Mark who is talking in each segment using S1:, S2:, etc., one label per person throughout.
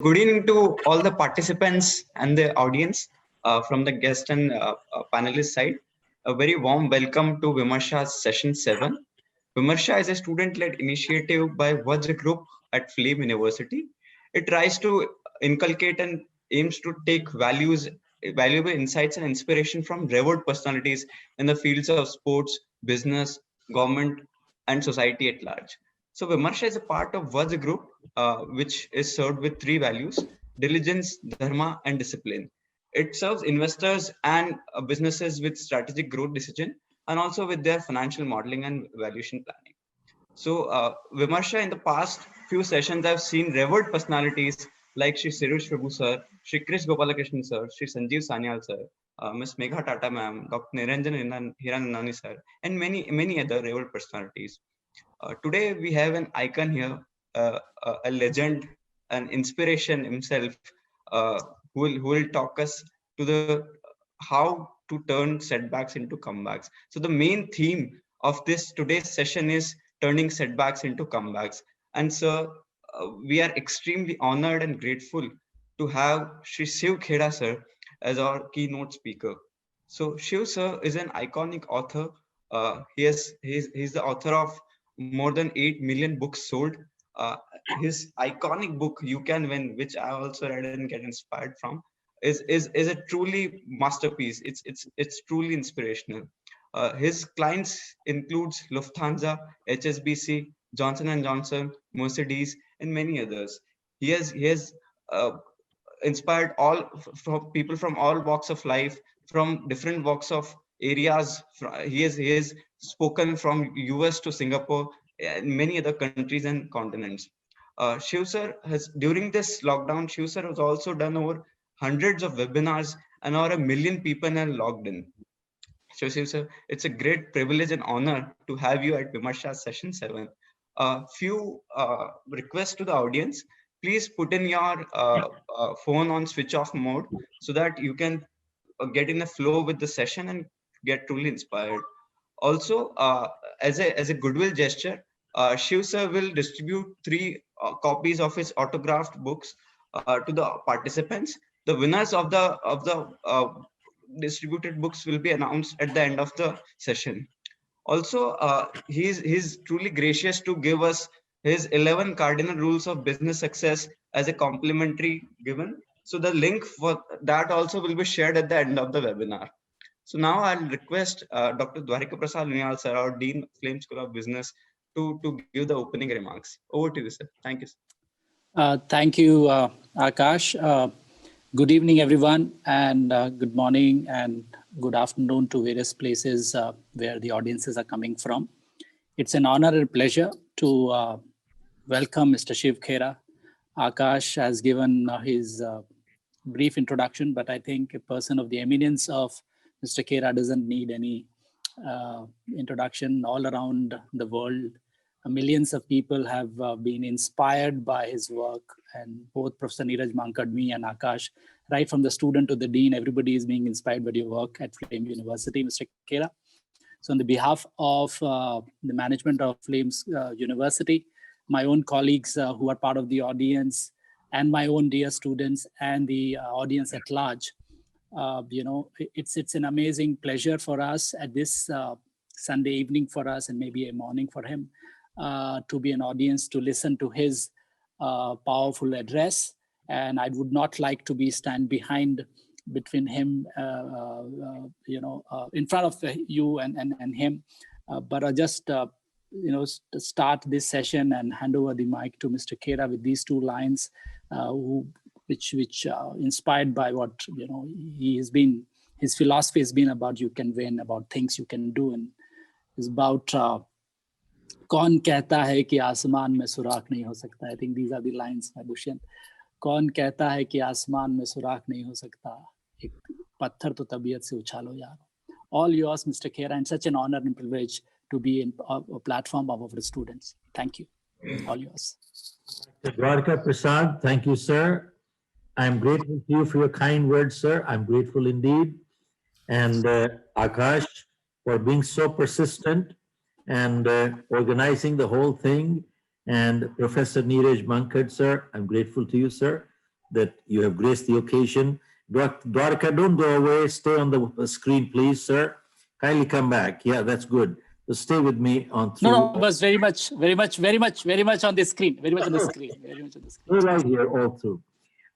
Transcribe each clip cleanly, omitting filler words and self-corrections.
S1: Good evening to all the participants and the audience from the guest and panelist side. A very warm welcome to VIMARŠHA's session 7. VIMARŠHA is a student-led initiative by Vajra Group at Flame University. It tries to inculcate and aims to take valuable insights and inspiration from revered personalities in the fields of sports, business, government, and society at large. So VIMARŠHA is a part of Vajra Group, which is served with three values: diligence, dharma, and discipline. It serves investors and businesses with strategic growth decision and also with their financial modeling and valuation planning. So VIMARŠHA in the past few sessions, I've seen revered personalities like Shri Sirush Prabhu sir, Shri Krish Gopalakrishnan sir, Shri Sanjeev Sanyal sir, Ms. Megha Tata ma'am, Dr. Niranjan Hiranandani sir, and many other revered personalities. Today we have an icon here, a legend, an inspiration himself, who will talk us to the how to turn setbacks into comebacks. So the main theme of this today's session is turning setbacks into comebacks. And so we are extremely honored and grateful to have Shri Shiv Khera sir as our keynote speaker. So Shiv sir is an iconic author. He's the author of more than 8 million books sold. Uh, his iconic book "You Can Win," which I also read and get inspired from, is a truly masterpiece. It's truly inspirational. His clients includes Lufthansa, HSBC, Johnson and Johnson, Mercedes, and many others. He has uh, inspired from people from all walks of life, from different walks of areas. He has spoken from US to Singapore and many other countries and continents. Shiv sir has, during this lockdown, Shiv sir has also done over hundreds of webinars and over 1 million people are logged in. So Shiv sir, it's a great privilege and honor to have you at VIMARŠHA session 7. Few requests to the audience. Please put in your phone on switch off mode so that you can get in a flow with the session and get truly inspired. Also, as a goodwill gesture, Shiv sir will distribute three copies of his autographed books to the participants. The winners of the distributed books will be announced at the end of the session. Also, he's truly gracious to give us his 11 cardinal rules of business success as a complimentary given. So the link for that also will be shared at the end of the webinar. So now I'll request Dr. Dwarika Prasad Niyal sir, our Dean of Flame School of Business, to give the opening remarks. Over to you, sir. Thank you, sir.
S2: Thank you, Akash. Good evening, everyone, and good morning and good afternoon to various places where the audiences are coming from. It's an honor and pleasure to welcome Mr. Shiv Khera. Akash has given his brief introduction, but I think a person of the eminence of Mr. Khera doesn't need any introduction. All around the world, millions of people have been inspired by his work, and both Professor Neeraj Mankad, me and Akash, right from the student to the dean, everybody is being inspired by your work at Flame University, Mr. Khera. So on the behalf of the management of Flames University, my own colleagues who are part of the audience, and my own dear students and the audience at large, it's an amazing pleasure for us at this Sunday evening for us, and maybe a morning for him, to be an audience to listen to his powerful address. And I would not like to be stand behind between him, in front of you and him, but I just start this session and hand over the mic to Mr. Khera with these two lines, which inspired by what he has been. His philosophy has been about you can win, about things you can do, and is about कौन कहता है कि आसमान में सुराख नहीं हो सकता. I think these are the lines by Dushyant. कौन कहता है कि आसमान में सुराख नहीं हो सकता, एक पत्थर तो तबीयत से उछालो यार. All yours, Mr. Khera, and such an honor and privilege to be in a platform of our students. Thank you. All yours.
S3: Dwarika Prasad, thank you, sir. I'm grateful to you for your kind words, sir. I'm grateful indeed. And Akash, for being so persistent and organizing the whole thing. And Professor Neeraj Mankad, sir, I'm grateful to you, sir. that you have graced the occasion. Dwarka, don't go away. Stay on the screen, please, sir. Kindly come back. Yeah, that's good. So stay with me on through.
S2: No, but very much on the screen. Very much on the screen. Very much on the screen.
S3: We're right here all through.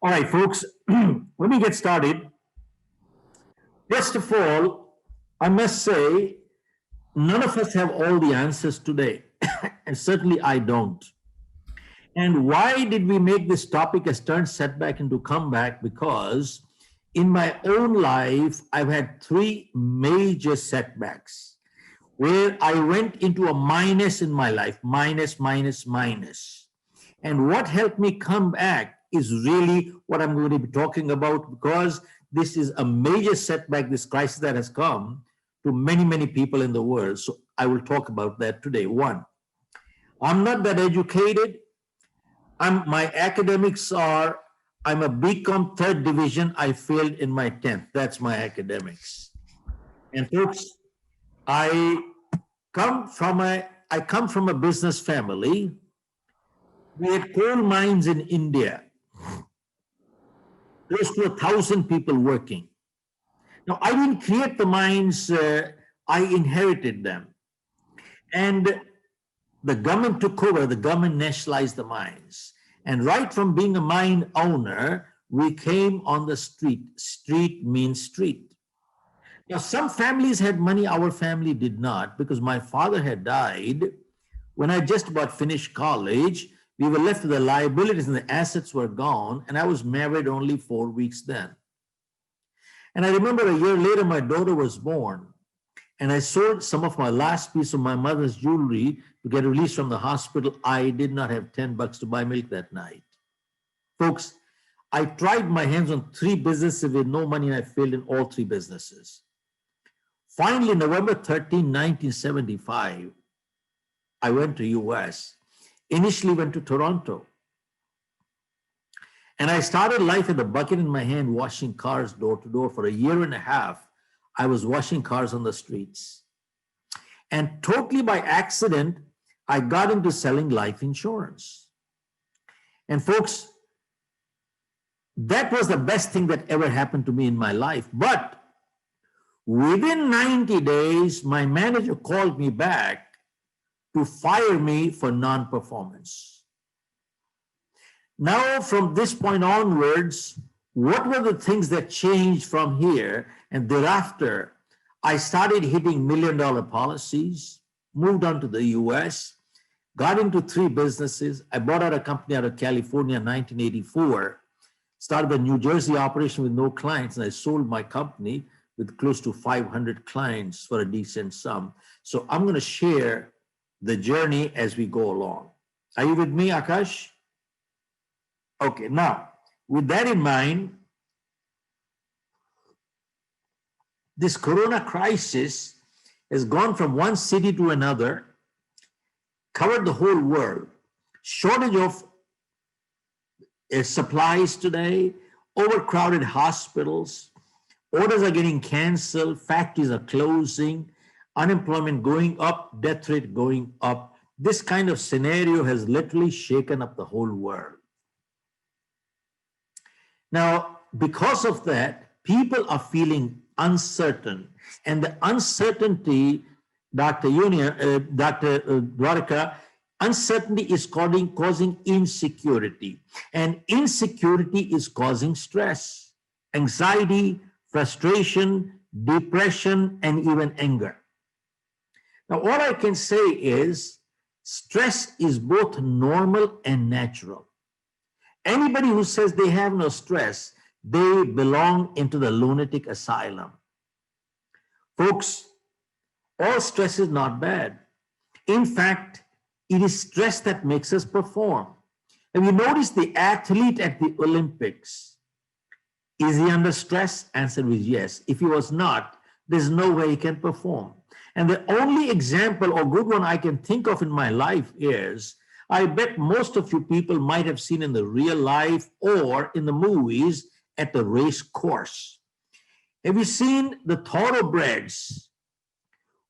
S3: All right, folks, let me get started. First of all, I must say, none of us have all the answers today, and certainly I don't. And why did we make this topic as turn setback into comeback? Because in my own life, I've had 3 major setbacks where I went into a minus in my life, minus. And what helped me come back is really what I'm going to be talking about, because this is a major setback, this crisis that has come to many, many people in the world. So I will talk about that today. 1, I'm not that educated. My academics are, I'm a BCom 3rd division. I failed in my 10th. That's my academics. And folks, I come from a business family. We had coal mines in India, close to 1,000 people working. Now, I didn't create the mines, I inherited them. And the government took over, the government nationalized the mines. And right from being a mine owner, we came on the street. Street means street. Now, some families had money, our family did not, because my father had died when I just about finished college. We were left with the liabilities and the assets were gone, and I was married only 4 weeks then. And I remember a year later, my daughter was born, and I sold some of my last piece of my mother's jewelry to get released from the hospital. I did not have $10 to buy milk that night. Folks, I tried my hands on 3 businesses with no money, and I failed in all 3 businesses. Finally, November 13, 1975, I went to US. Initially went to Toronto. And I started life with a bucket in my hand, washing cars door to door. For a year and a half, I was washing cars on the streets. And totally by accident, I got into selling life insurance. And folks, that was the best thing that ever happened to me in my life. But within 90 days, my manager called me back to fire me for non-performance. Now, from this point onwards, what were the things that changed from here? And thereafter, I started hitting $1 million policies, moved on to the US, got into 3 businesses. I bought out a company out of California in 1984, started a New Jersey operation with no clients, and I sold my company with close to 500 clients for a decent sum. So I'm going to share the journey as we go along. Are you with me, Akash? Okay, now, with that in mind, this corona crisis has gone from one city to another, covered the whole world. Shortage of supplies today, overcrowded hospitals, orders are getting canceled, factories are closing, unemployment going up, death rate going up. This kind of scenario has literally shaken up the whole world. Now, because of that, people are feeling uncertain. And the uncertainty, Dr. Dwarka, uncertainty is causing insecurity. And insecurity is causing stress, anxiety, frustration, depression, and even anger. Now, all I can say is stress is both normal and natural. Anybody who says they have no stress, they belong into the lunatic asylum. Folks, all stress is not bad. In fact, it is stress that makes us perform. Have you noticed the athlete at the Olympics? Is he under stress? Answer is yes. If he was not, there's no way he can perform. And the only example or good one I can think of in my life is, I bet most of you people might have seen in the real life or in the movies at the race course. Have you seen the thoroughbreds?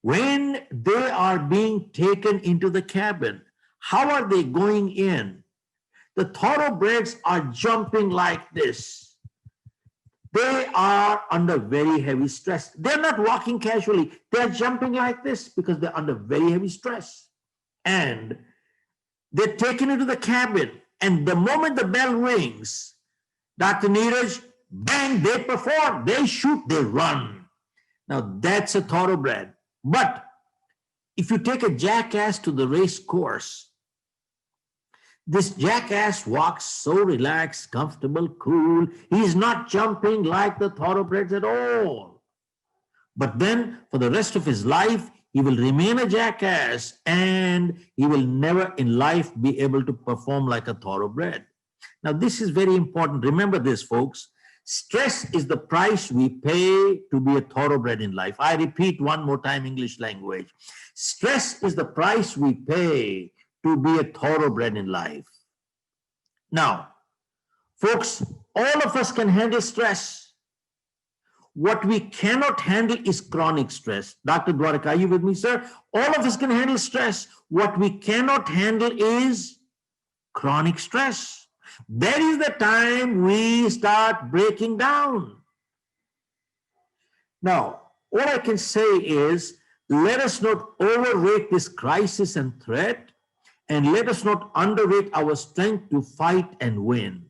S3: When they are being taken into the cabin, how are they going in? The thoroughbreds are jumping like this. They are under very heavy stress. They're not walking casually. They're jumping like this because they're under very heavy stress. And they're taken into the cabin. And the moment the bell rings, Dr. Neeraj, bang, they perform, they shoot, they run. Now that's a thoroughbred. But if you take a jackass to the race course, this jackass walks so relaxed, comfortable, cool. He's not jumping like the thoroughbreds at all. But then for the rest of his life, he will remain a jackass and he will never in life be able to perform like a thoroughbred. Now, this is very important. Remember this, folks. Stress is the price we pay to be a thoroughbred in life. I repeat one more time, English language. Stress is the price we pay to be a thoroughbred in life. Now, folks, all of us can handle stress. What we cannot handle is chronic stress. Dr. Dwarka, are you with me, sir? All of us can handle stress. What we cannot handle is chronic stress. That is the time we start breaking down. Now, all I can say is, let us not overrate this crisis and threat, and let us not underrate our strength to fight and win.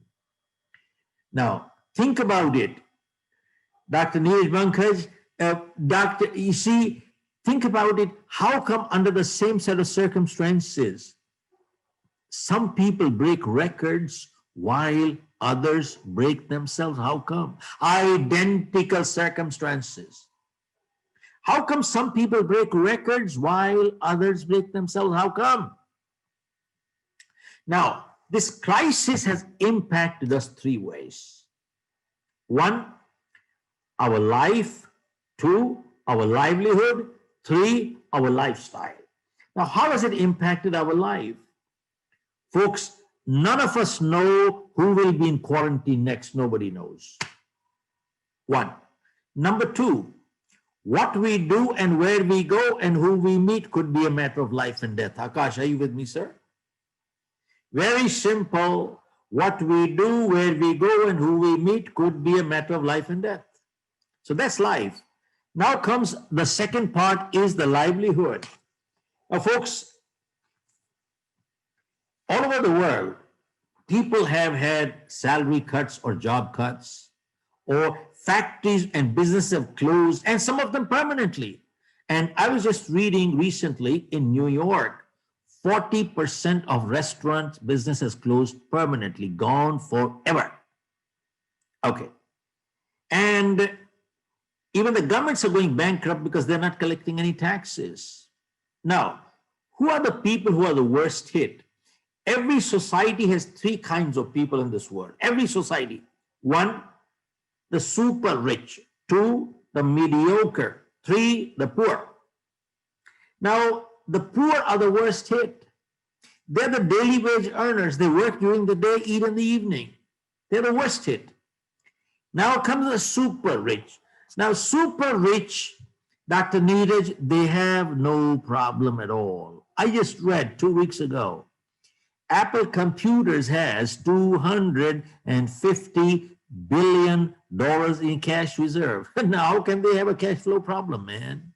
S3: Now, think about it. Dr. Neeraj Bankaj, you see, think about it. How come under the same set of circumstances, some people break records while others break themselves? How come? Identical circumstances. How come some people break records while others break themselves? How come? Now, this crisis has impacted us three ways. One, our life. Two, our livelihood. Three, our lifestyle. Now, how has it impacted our life? Folks, none of us know who will be in quarantine next. Nobody knows. One. Number two, what we do and where we go and who we meet could be a matter of life and death. Akash, are you with me, sir? Very simple. What we do, where we go, and who we meet could be a matter of life and death. So that's life. Now comes the second part, is the livelihood. Now, folks, all over the world, people have had salary cuts or job cuts, or factories and businesses have closed, and some of them permanently. And I was just reading recently in New York, 40% of restaurant businesses closed permanently, gone forever. Okay. And even the governments are going bankrupt because they're not collecting any taxes. Now, who are the people who are the worst hit? Every society has three kinds of people in this world. Every society. One, the super rich. Two, the mediocre. Three, the poor. Now, the poor are the worst hit. They're the daily wage earners. They work during the day, eat in the evening. They're the worst hit. Now comes the super rich. Now, super rich, Dr. Neeraj, they have no problem at all. I just read 2 weeks ago, Apple Computers has $250 billion in cash reserve. Now, how can they have a cash flow problem, man?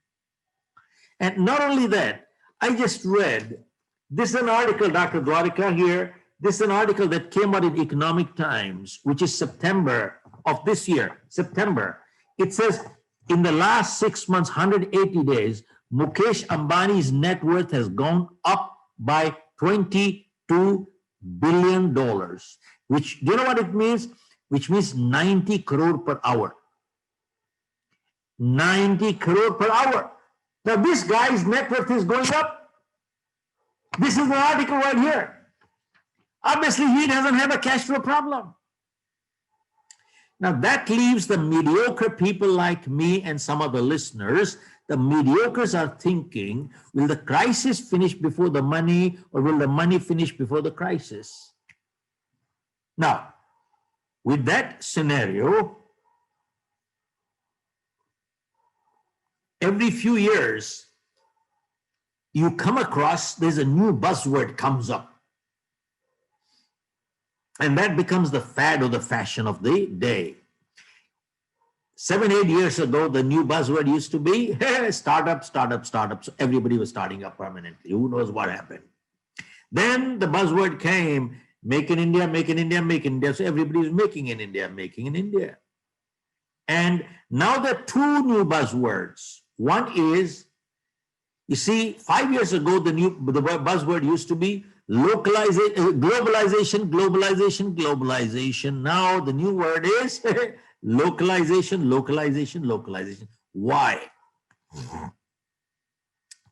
S3: And not only that, I just read, this is an article, Dr. Dwarka here, this is an article that came out in Economic Times, which is September of this year, September. It says, in the last 6 months, 180 days, Mukesh Ambani's net worth has gone up by $22 billion, which, do you know what it means? Which means 90 crore per hour. 90 crore per hour. Now, this guy's net worth is going up. This is the article right here. Obviously, he doesn't have a cash flow problem. Now, that leaves the mediocre people like me and some of the listeners. The mediocres are thinking, will the crisis finish before the money, or will the money finish before the crisis? Now, with that scenario, every few years, you come across, there's a new buzzword comes up. And that becomes the fad or the fashion of the day. 7, 8 years ago, the new buzzword used to be startup, startup, startup. So everybody was starting up permanently. Who knows what happened? Then the buzzword came, make in India, make in India, make in India. So everybody was making in India, making in India. And now there are two new buzzwords. One is, you see, 5 years ago, the buzzword used to be globalization, globalization, globalization. Now the new word is localization, localization, localization. Why?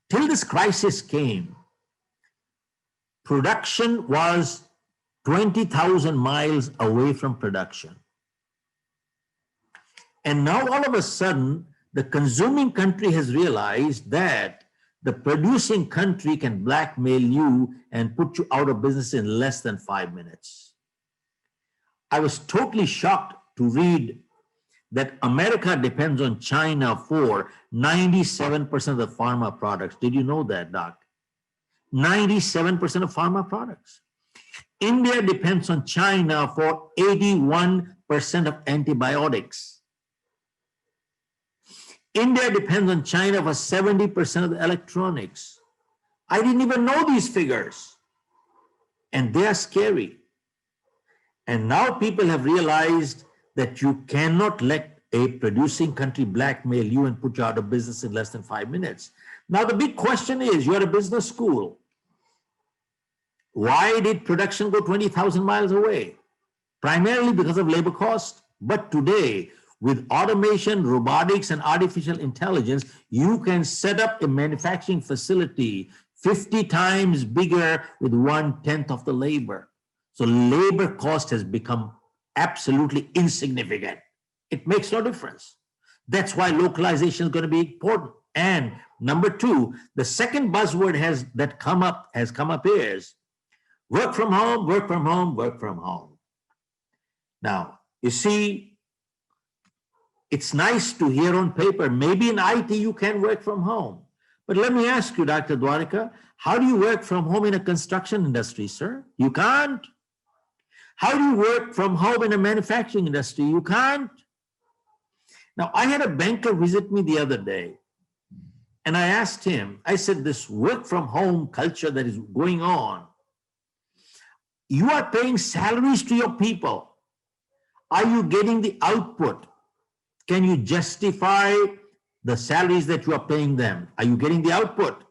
S3: Till this crisis came, production was 20,000 miles away from production. And now all of a sudden, the consuming country has realized that the producing country can blackmail you and put you out of business in less than 5 minutes. I was totally shocked to read that America depends on China for 97% of the pharma products. Did you know that, Doc? 97% of pharma products. India depends on China for 81% of antibiotics. India depends on China for 70% of the electronics. I didn't even know these figures. And they are scary. And now people have realized that you cannot let a producing country blackmail you and put you out of business in less than 5 minutes. Now the big question is, you're a business school. Why did production go 20,000 miles away? Primarily because of labor cost. But today, with automation, robotics, and artificial intelligence, you can set up a manufacturing facility 50 times bigger with 1/10 of the labor. So labor cost has become absolutely insignificant. It makes no difference. That's why localization is going to be important. And number two, the second buzzword has come up is work from home, work from home, work from home. Now, you see, it's nice to hear on paper, maybe in IT you can work from home. But let me ask you, Dr. Dwarka, how do you work from home in a construction industry, sir? You can't. How do you work from home in a manufacturing industry? You can't. Now, I had a banker visit me the other day, and I asked him, I said, this work from home culture that is going on, you are paying salaries to your people. Are you getting the output? Can you justify the salaries that you are paying them? Are you getting the output?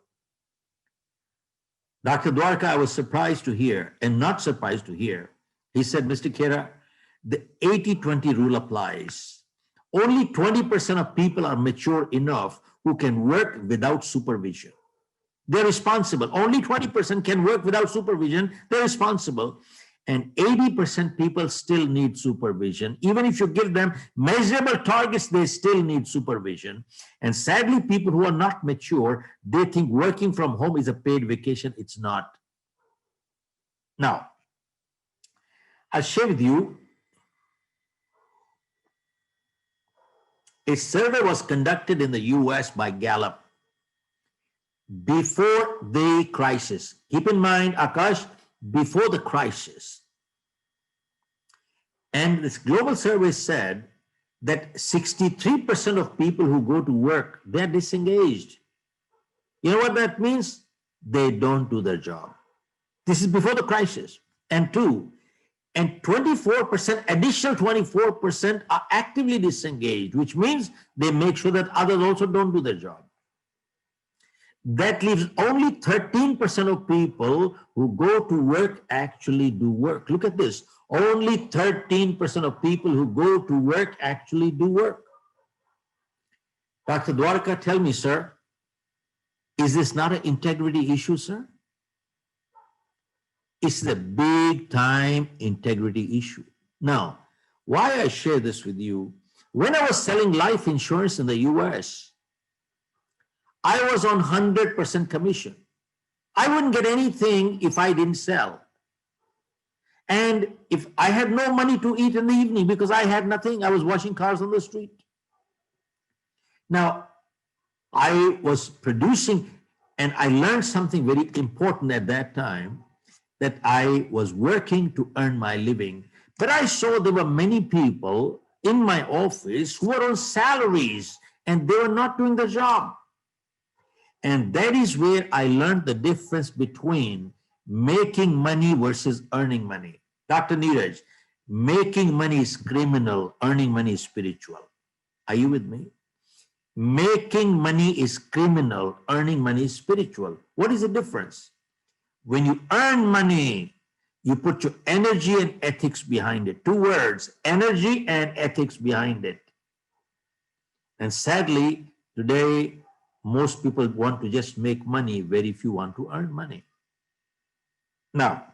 S3: Dr. Dwarka, I was surprised to hear, and not surprised to hear. He said, Mr. Khera, the 80-20 rule applies. Only 20% of people are mature enough who can work without supervision. They're responsible. Only 20% can work without supervision. They're responsible. And 80% people still need supervision. Even if you give them measurable targets, they still need supervision. And sadly, people who are not mature, they think working from home is a paid vacation. It's not. Now, I'll share with you, a survey was conducted in the US by Gallup before the crisis. Keep in mind, Akash, before the crisis. And this global survey said that 63% of people who go to work, they're disengaged. You know what that means? They don't do their job. This is before the crisis. And 24%, additional 24% are actively disengaged, which means they make sure that others also don't do their job. That leaves only 13% of people who go to work actually do work. Look at this. Only 13% of people who go to work actually do work. Dr. Dwarka, tell me, sir, is this not an integrity issue, sir? It's a big time integrity issue. Now, why I share this with you, when I was selling life insurance in the US, I was on 100% commission. I wouldn't get anything if I didn't sell. And if I had no money to eat in the evening because I had nothing, I was washing cars on the street. Now, I was producing, and I learned something very important at that time, that I was working to earn my living, but I saw there were many people in my office who were on salaries and they were not doing the job. And that is where I learned the difference between making money versus earning money. Dr. Neeraj, making money is criminal, earning money is spiritual. Are you with me? Making money is criminal, earning money is spiritual. What is the difference? When you earn money, you put your energy and ethics behind it. Two words, energy and ethics behind it. And sadly, today, most people want to just make money, very few want to earn money. Now,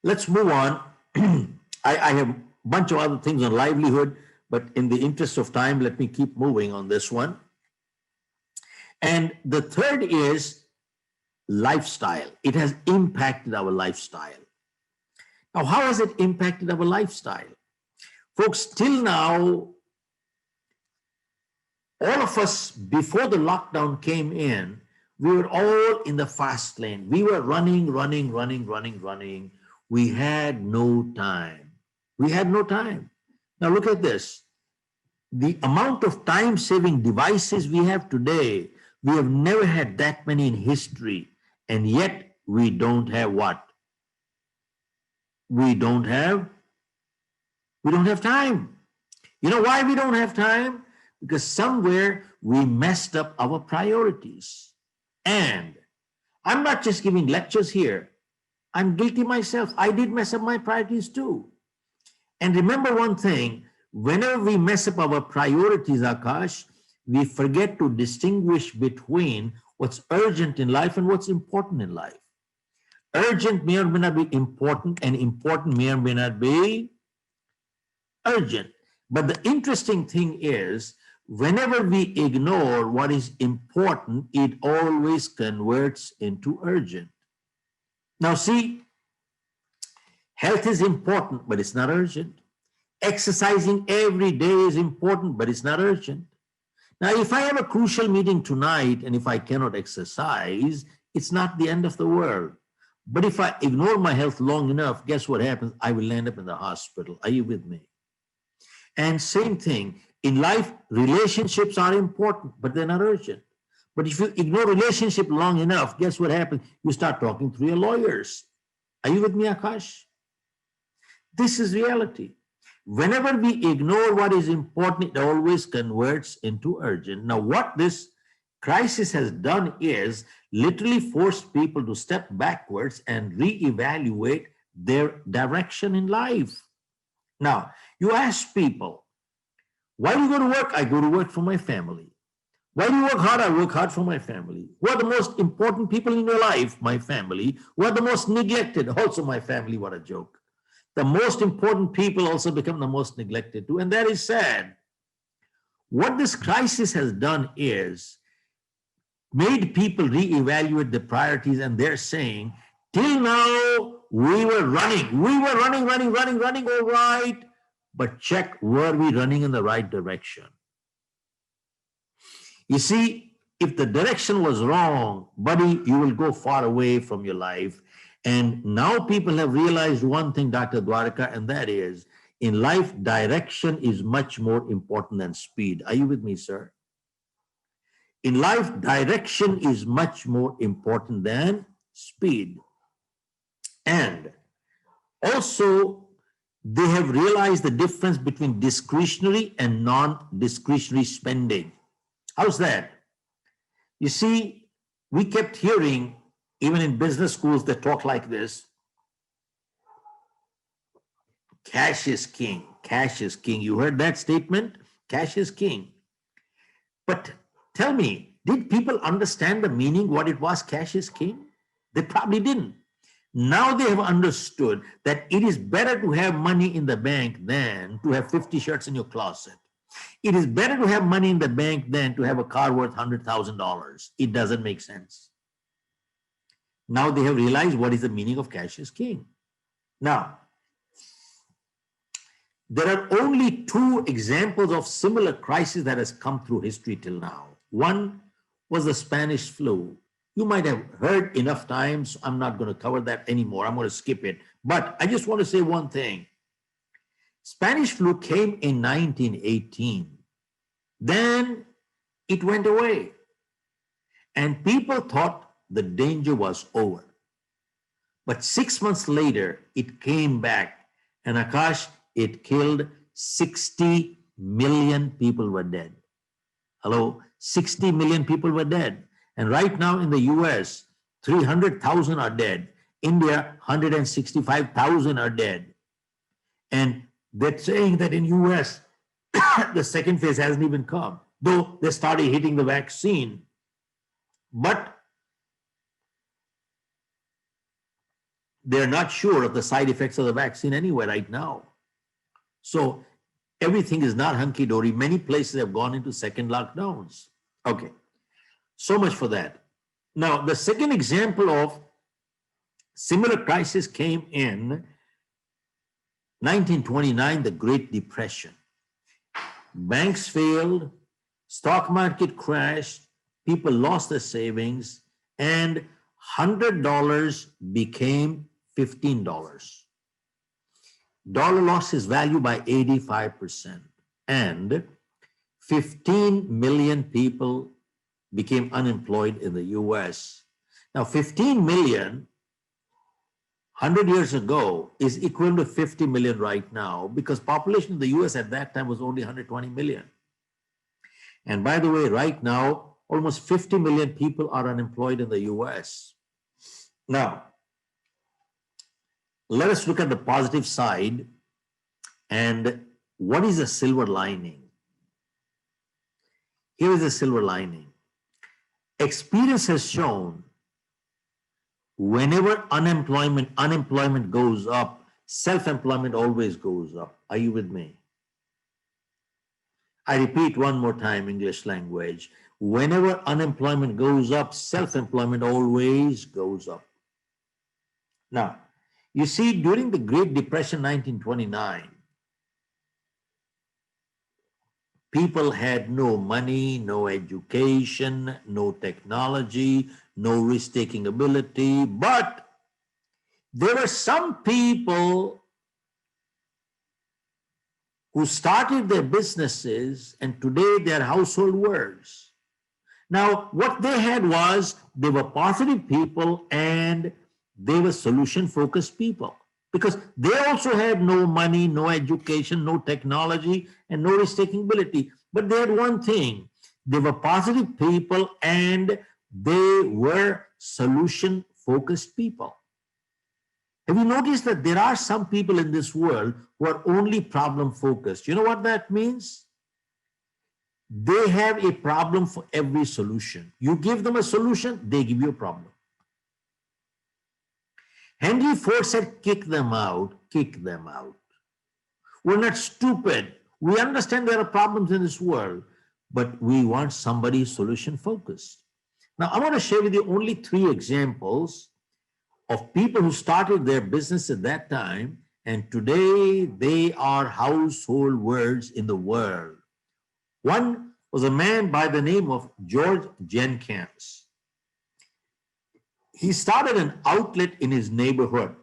S3: let's move on. I have a bunch of other things on livelihood, but in the interest of time, let me keep moving on this one. And the third is lifestyle. It has impacted our lifestyle. Now, how has it impacted our lifestyle? Folks, till now, all of us, before the lockdown came in, we were all in the fast lane. We were running. We had no time. We had no time. Now look at this. The amount of time-saving devices we have today, we have never had that many in history. And yet we don't have what? We don't have time. You know why we don't have time? Because somewhere we messed up our priorities. And I'm not just giving lectures here. I'm guilty myself. I did mess up my priorities too. And remember one thing, whenever we mess up our priorities, Akash, we forget to distinguish between what's urgent in life and what's important in life. Urgent may or may not be important, and important may or may not be urgent. But the interesting thing is, whenever we ignore what is important, it always converts into urgent. Now see, health is important, but it's not urgent. Exercising every day is important, but it's not urgent. Now, if I have a crucial meeting tonight and if I cannot exercise, it's not the end of the world. But if I ignore my health long enough, guess what happens? I will end up in the hospital. Are you with me? And same thing, in life, relationships are important, but they're not urgent. But if you ignore relationship long enough, guess what happens? You start talking through your lawyers. Are you with me, Akash? This is reality. Whenever we ignore what is important, it always converts into urgent. Now, what this crisis has done is literally forced people to step backwards and reevaluate their direction in life. Now, you ask people, why do you go to work? I go to work for my family. Why do you work hard? I work hard for my family. Who are the most important people in your life? My family. Who are the most neglected? Also my family. What a joke. The most important people also become the most neglected too. And that is sad. What this crisis has done is made people reevaluate the priorities, and they're saying, till now, we were running, all right. But check, were we running in the right direction? You see, if the direction was wrong, buddy, you will go far away from your life. And now people have realized one thing, Dr. Dwarka, and that is, in life, direction is much more important than speed. Are you with me, sir? In life, direction is much more important than speed. And also, they have realized the difference between discretionary and non-discretionary spending. How's that? You see, we kept hearing, even in business schools, they talk like this. Cash is king. Cash is king. You heard that statement? Cash is king. But tell me, did people understand the meaning, what it was, cash is king? They probably didn't. Now they have understood that it is better to have money in the bank than to have 50 shirts in your closet. It is better to have money in the bank than to have a car worth $100,000. It doesn't make sense. Now they have realized what is the meaning of cash is king. Now, there are only two examples of similar crisis that has come through history till now. One was the Spanish flu. You might have heard enough times. I'm not going to cover that anymore. I'm going to skip it. But I just want to say one thing. Spanish flu came in 1918. Then it went away. And people thought the danger was over. But 6 months later, it came back. And Akash, it killed 60 million people were dead. Hello, 60 million people were dead. And right now in the US, 300,000 are dead. India, 165,000 are dead. And they're saying that in US, the second phase hasn't even come, though they started hitting the vaccine. But they're not sure of the side effects of the vaccine anyway right now. So everything is not hunky-dory. Many places have gone into second lockdowns. Okay, so much for that. Now, the second example of similar crisis came in 1929, the Great Depression. Banks failed, stock market crashed, people lost their savings, and $100 became $15. Dollar lost its value by 85%, and 15 million people became unemployed in the US. Now, 15 million 100 years ago is equivalent to 50 million right now, because population in the US at that time was only 120 million. And by the way, right now, almost 50 million people are unemployed in the US. Now, let us look at the positive side and what is the silver lining? Here is the silver lining. Experience has shown whenever unemployment goes up, self-employment always goes up. Are you with me? I repeat one more time, English language. Whenever unemployment goes up, self-employment always goes up. Now, you see, during the Great Depression, 1929, people had no money, no education, no technology, no risk-taking ability, but there were some people who started their businesses and today they're household words. Now, what they had was they were positive people and they were solution-focused people, because they also had no money, no education, no technology, and no risk-taking ability. But they had one thing. They were positive people and they were solution-focused people. Have you noticed that there are some people in this world who are only problem-focused? You know what that means? They have a problem for every solution. You give them a solution, they give you a problem. Henry Ford said, kick them out, kick them out. We're not stupid. We understand there are problems in this world, but we want somebody solution-focused. Now, I want to share with you only 3 examples of people who started their business at that time, and today they are household words in the world. One was a man by the name of George Jenkins. He started an outlet in his neighborhood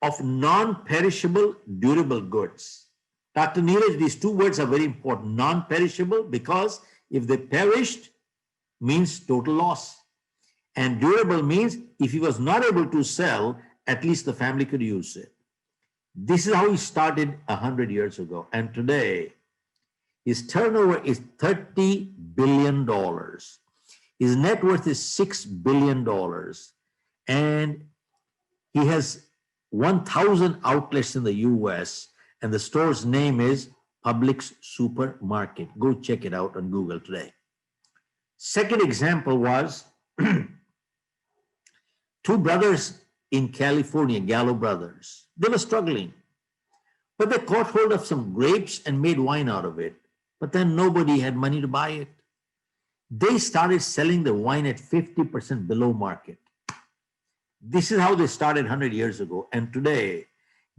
S3: of non-perishable, durable goods. Dr. Neeraj, these 2 words are very important. Non-perishable, because if they perished, means total loss. And durable means if he was not able to sell, at least the family could use it. This is how he started 100 years ago. And today, his turnover is $30 billion. His net worth is $6 billion. And he has 1,000 outlets in the US, and the store's name is Publix Supermarket. Go check it out on Google today. Second example was 2 brothers in California, Gallo brothers. They were struggling, but they caught hold of some grapes and made wine out of it. But then nobody had money to buy it. They started selling the wine at 50% below market. This is how they started 100 years ago. And today,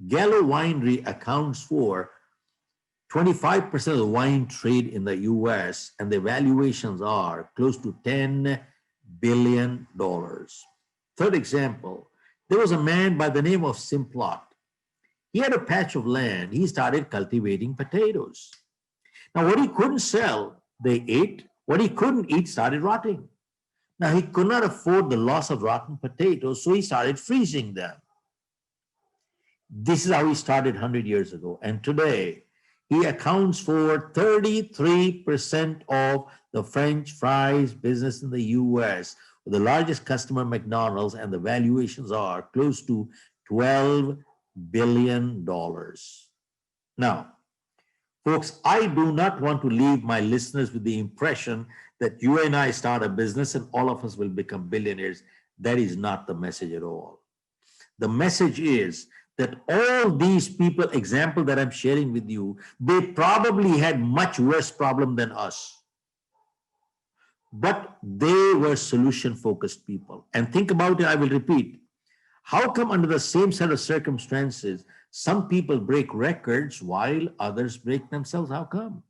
S3: Gallo Winery accounts for 25% of the wine trade in the US, and the valuations are close to $10 billion. Third example, there was a man by the name of Simplot. He had a patch of land. He started cultivating potatoes. Now, what he couldn't sell, they ate. What he couldn't eat started rotting. Now, he could not afford the loss of rotten potatoes, so he started freezing them. This is how he started 100 years ago. And today, he accounts for 33% of the French fries business in the US, with the largest customer, McDonald's, and the valuations are close to $12 billion. Now, folks, I do not want to leave my listeners with the impression that you and I start a business and all of us will become billionaires. That is not the message at all. The message is that all these people, example that I'm sharing with you, they probably had much worse problem than us. But they were solution-focused people. And think about it, I will repeat. How come under the same set of circumstances, some people break records while others break themselves? How come?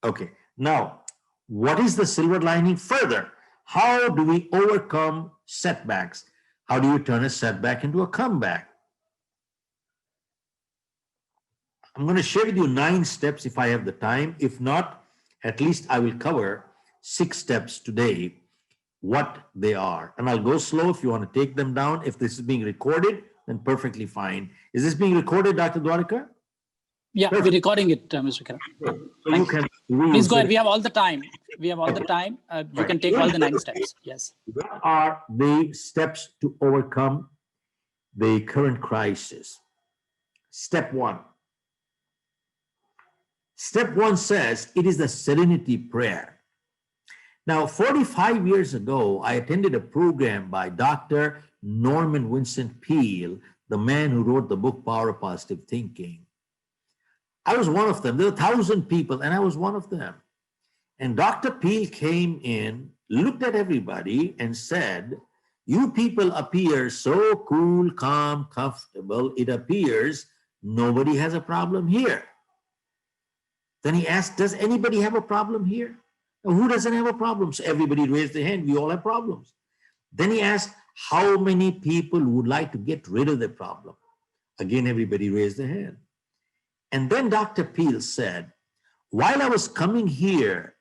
S3: Okay, now, what is the silver lining further? How do we overcome setbacks? How do you turn a setback into a comeback? I'm going to share with you 9 steps if I have the time. If not, at least I will cover 6 steps today, what they are. And I'll go slow if you want to take them down. If this is being recorded, then perfectly fine. Is this being recorded, Dr. Dwarka?
S2: Yeah,
S3: Perfect.
S2: we're recording it, Mr. Khera.
S3: So you can
S2: Please go ahead. We have all the time. We have all the time. You can take all the 9 steps. Yes.
S3: What are the steps to overcome the current crisis? Step 1. Step 1 says it is the Serenity Prayer. Now, 45 years ago, I attended a program by Dr. Norman Vincent Peale, the man who wrote the book Power of Positive Thinking. I was one of them. There were 1,000 people, and I was one of them. And Dr. Peale came in, looked at everybody, and said, "You people appear so cool, calm, comfortable. It appears nobody has a problem here." Then he asked, "Does anybody have a problem here?" Now, who doesn't have a problem? So everybody raised their hand. We all have problems. Then he asked, "How many people would like to get rid of the problem?" Again, everybody raised their hand. And then Dr. Peale said, "While I was coming here,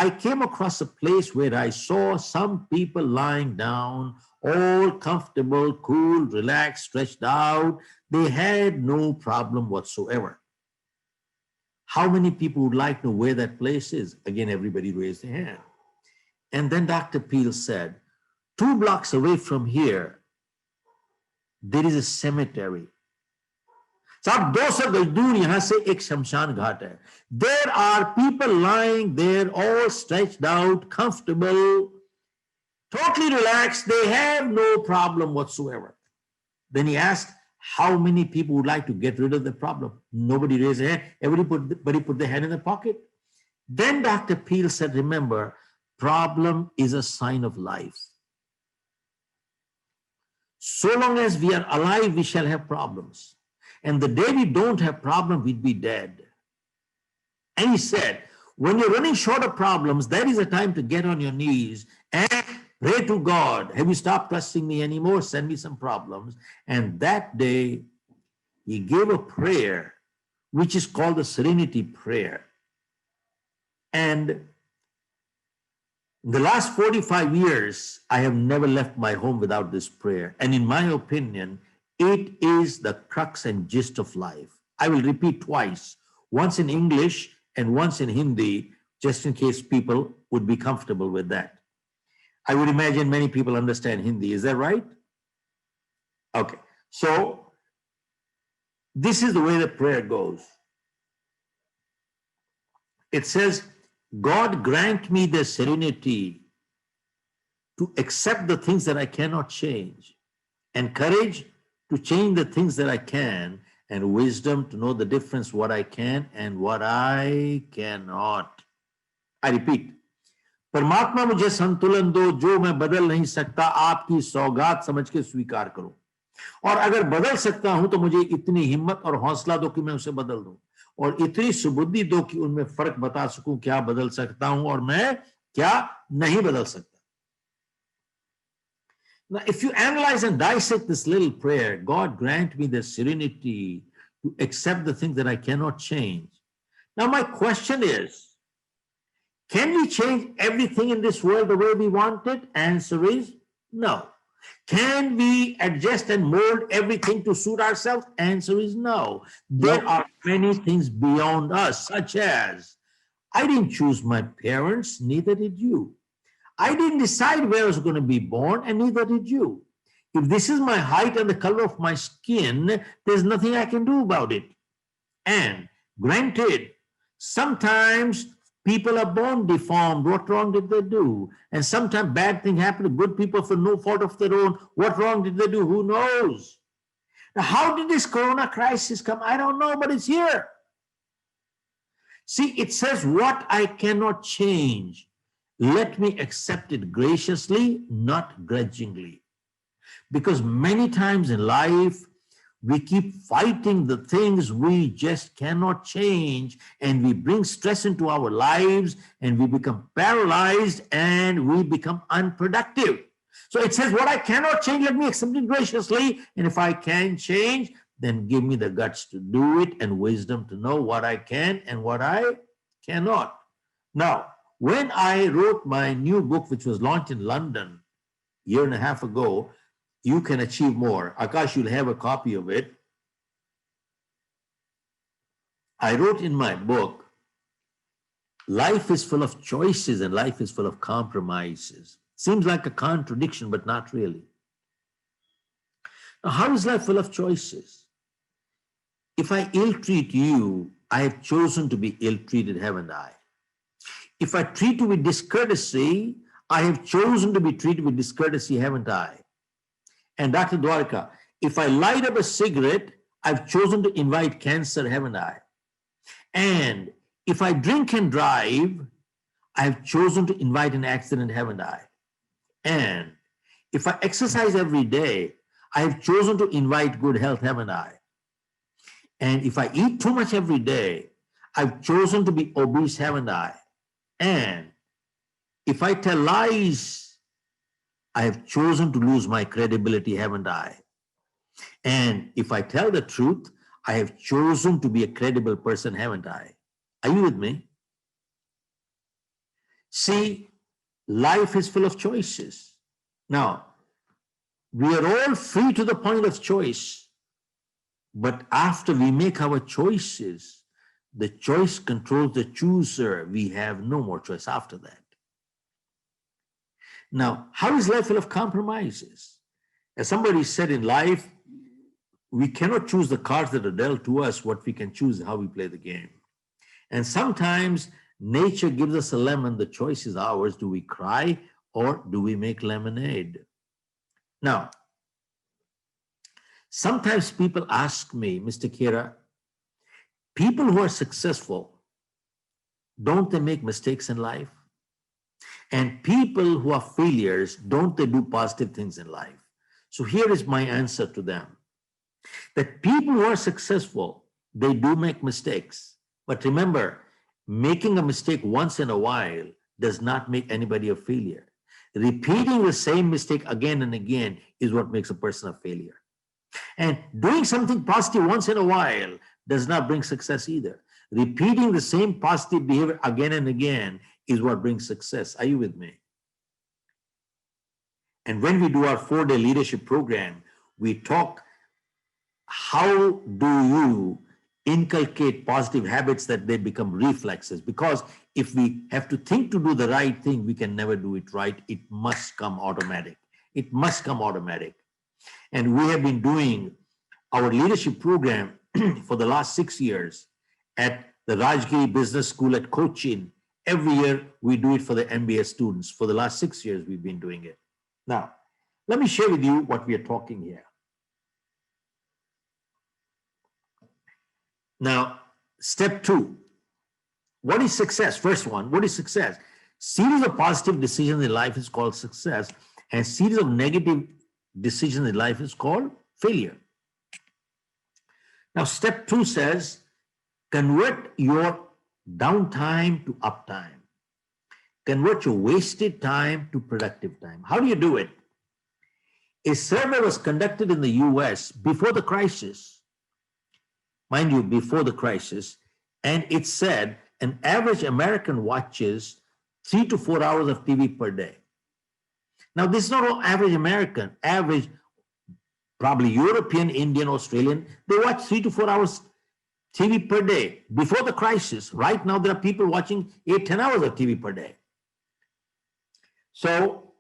S3: I came across a place where I saw some people lying down, all comfortable, cool, relaxed, stretched out. They had no problem whatsoever. How many people would like to know where that place is?" Again, everybody raised their hand. And then Dr. Peale said, 2 blocks away from here, there is a cemetery. साहब 200 गज दूर यहां से एक शमशान घाट है. There are people lying there, all stretched out, comfortable, totally relaxed. They have no problem whatsoever. Then he asked, how many people would like to get rid of the problem? Nobody raised their hand. Everybody put their hand in their pocket. Then Dr. Peale said, remember, problem is a sign of life. So long as we are alive, we shall have problems. And the day we don't have problem, we'd be dead. And he said, when you're running short of problems, that is a time to get on your knees and pray to God. Have you stopped trusting me anymore? Send me some problems. And that day, he gave a prayer, which is called the Serenity Prayer. And in the last 45 years, I have never left my home without this prayer. And in my opinion, it is the crux and gist of life. I will repeat twice, once in English and once in Hindi, just in case people would be comfortable with that. I would imagine many people understand Hindi. Is that right? Okay. So this is the way the prayer goes. It says, God grant me the serenity to accept the things that I cannot change, and courage to change the things that I can, and wisdom to know the difference what I can and what I cannot. I repeat, परमात्मा मुझे संतुलन दो, जो मैं बदल नहीं सकता आपकी सौगात समझ के स्वीकार करूं, और अगर बदल सकता हूं तो मुझे इतनी हिम्मत और हौसला दो कि मैं उसे बदल दूं, और इतनी सुबुद्धि दो कि उनमें फर्क बता सकूं क्या बदल सकता हूं और मैं क्या नहीं बदल सकता. Now, if you analyze and dissect this little prayer, God grant me the serenity to accept the things that I cannot change. Now, my question is, can we change everything in this world the way we want it? Answer is no. Can we adjust and mold everything to suit ourselves? Answer is no. There are many things beyond us, such as, I didn't choose my parents, neither did you. I didn't decide where I was going to be born, and neither did you. If this is my height and the color of my skin, there's nothing I can do about it. And granted, sometimes people are born deformed. What wrong did they do? And sometimes bad things happen to good people for no fault of their own. What wrong did they do? Who knows? Now, how did this corona crisis come? I don't know, but it's here. See, it says, what I cannot change, let me accept it graciously, not grudgingly. Because many times in life, we keep fighting the things we just cannot change, and we bring stress into our lives, and we become paralyzed, and we become unproductive. So it says, what I cannot change, let me accept it graciously. And if I can change, then give me the guts to do it and wisdom to know what I can and what I cannot. Now, when I wrote my new book, which was launched in London a year and a half ago, You Can Achieve More. Akash, you'll have a copy of it. I wrote in my book, life is full of choices and life is full of compromises. Seems like a contradiction, but not really. Now, how is life full of choices? If I ill-treat you, I have chosen to be ill-treated, haven't I? If I treat you with discourtesy, I have chosen to be treated with discourtesy, haven't I? And Dr. Dwarka, if I light up a cigarette, I've chosen to invite cancer, haven't I? And if I drink and drive, I have chosen to invite an accident, haven't I? And if I exercise every day, I have chosen to invite good health, haven't I? And if I eat too much every day, I've chosen to be obese, haven't I? And if I tell lies, I have chosen to lose my credibility, haven't I? And if I tell the truth, I have chosen to be a credible person, haven't I? Are you with me? See, life is full of choices. Now, we are all free to the point of choice, but after we make our choices, the choice controls the chooser. We have no more choice after that. Now, how is life full of compromises? As somebody said in life, we cannot choose the cards that are dealt to us. What we can choose is how we play the game. And sometimes nature gives us a lemon. The choice is ours. Do we cry or do we make lemonade? Now, sometimes people ask me, Mr. Khera, people who are successful, don't they make mistakes in life? And people who are failures, don't they do positive things in life? So here is my answer to them. That people who are successful, they do make mistakes. But remember, making a mistake once in a while does not make anybody a failure. Repeating the same mistake again and again is what makes a person a failure. And doing something positive once in a while does not bring success either. Repeating the same positive behavior again and again is what brings success. Are you with me? And when we do our 4-day leadership program, we talk, how do you inculcate positive habits that they become reflexes? Because if we have to think to do the right thing, we can never do it right. It must come automatic. It must come automatic. And we have been doing our leadership program for the last 6 years at the Rajgiri Business School at Cochin. Every year we do it for the MBA students. For the last 6 years, we've been doing it. Now, let me share with you what we are talking here. Now, step 2, what is success? First one, what is success? Series of positive decisions in life is called success, and series of negative decisions in life is called failure. Now, step 2 says, Convert your downtime to uptime. Convert your wasted time to productive time. How do you do it? A survey was conducted in the US before the crisis, mind you, before the crisis, and it said an average American watches 3 to 4 hours of TV per day. Now, this is not all average American, average, probably European, Indian, Australian, they watch 3 to 4 hours TV per day before the crisis. Right now, there are people watching 8, 10 hours of TV per day. So,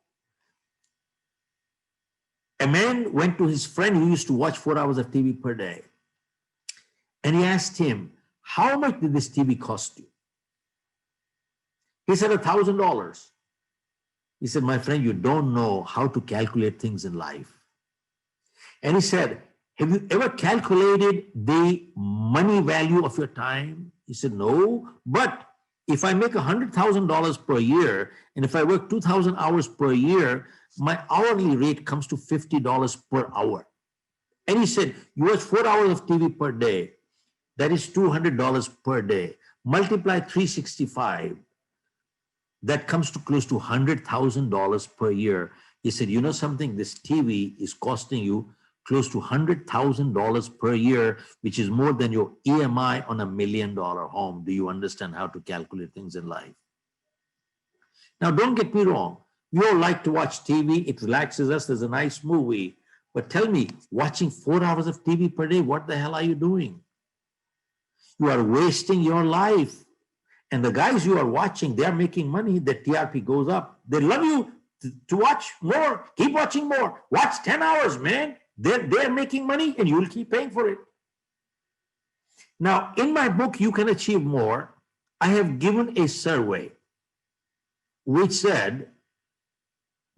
S3: a man went to his friend who used to watch 4 hours of TV per day. And he asked him, how much did this TV cost you? He said, $1,000. He said, my friend, you don't know how to calculate things in life. And he said, have you ever calculated the money value of your time? He said, no, but if I make $100,000 per year, and if I work 2,000 hours per year, my hourly rate comes to $50 per hour. And he said, you watch 4 hours of TV per day. That is $200 per day. Multiply 365. That comes to close to $100,000 per year. He said, you know something? This TV is costing you close to $100,000 per year, which is more than your EMI on $1 million home. Do you understand how to calculate things in life? Now, don't get me wrong. We all like to watch TV. It relaxes us. There's a nice movie. But tell me, watching 4 hours of TV per day, what the hell are you doing? You are wasting your life. And the guys you are watching, they are making money. The TRP goes up. They love you to watch more. Keep watching more. Watch 10 hours, man. They're making money and you'll keep paying for it. Now, in my book, You Can Achieve More, I have given a survey which said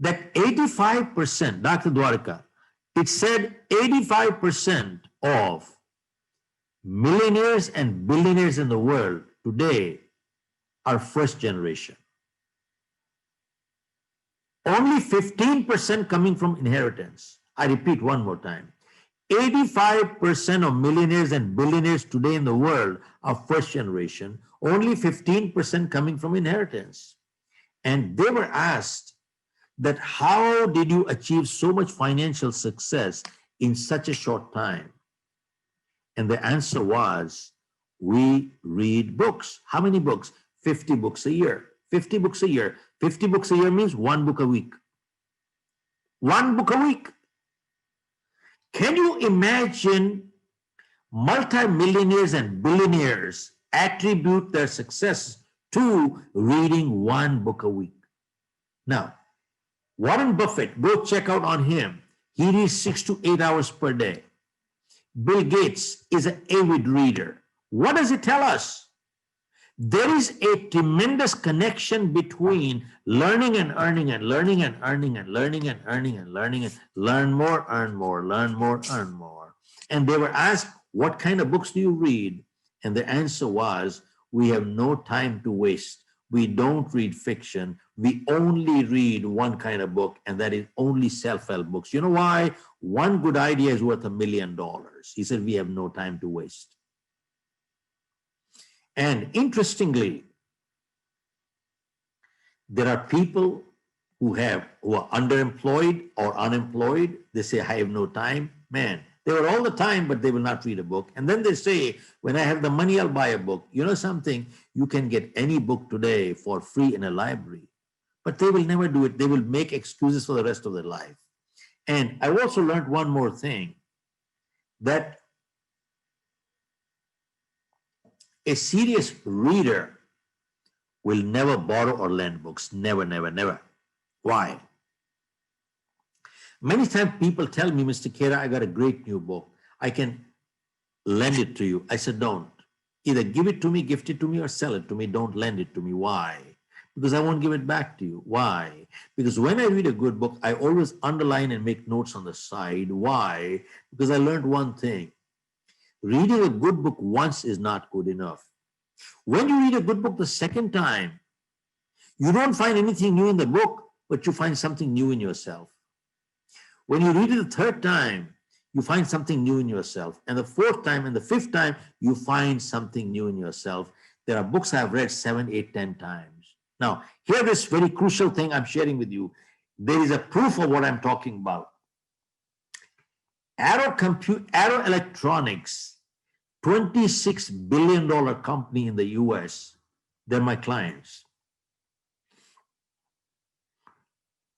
S3: that 85%, Dr. Dwarka, it said 85% of millionaires and billionaires in the world today are first generation. Only 15% coming from inheritance. I repeat one more time. 85% of millionaires and billionaires today in the world are first generation. Only 15% coming from inheritance. And they were asked that how did you achieve so much financial success in such a short time? And the answer was, we read books. How many books? 50 books a year. 50 books a year. 50 books a year means 1 book a week. 1 book a week. Can you imagine multimillionaires and billionaires attribute their success to reading 1 book a week? Now, Warren Buffett, go check out on him. He reads 6 to 8 hours per day. Bill Gates is an avid reader. What does it tell us? There is a tremendous connection between learning and earning and learning and earning and learning and earning and learning and learn more, earn more, learn more, earn more. And they were asked, what kind of books do you read? And the answer was, we have no time to waste. We don't read fiction. We only read one kind of book, and that is only self-help books. You know why? One good idea is worth $1 million. He said, we have no time to waste. And interestingly, there are people who are underemployed or unemployed. They say, I have no time. Man, they were all the time, but they will not read a book. And then they say, when I have the money, I'll buy a book. You know something? You can get any book today for free in a library, but they will never do it. They will make excuses for the rest of their life. And I also learned one more thing, that a serious reader will never borrow or lend books. Never, never, never. Why? Many times people tell me, Mr. Khera, I got a great new book. I can lend it to you. I said, don't. Either give it to me, gift it to me, or sell it to me. Don't lend it to me. Why? Because I won't give it back to you. Why? Because when I read a good book, I always underline and make notes on the side. Why? Because I learned one thing. Reading a good book once is not good enough. When you read a good book the second time, you don't find anything new in the book, but you find something new in yourself. When you read it the third time, you find something new in yourself. And the fourth time and the fifth time, you find something new in yourself. There are books I've read 7, 8, 10 times. Now, here this very crucial thing I'm sharing with you. There is a proof of what I'm talking about. Arrow Electronics, $26 billion company in the US. They're my clients.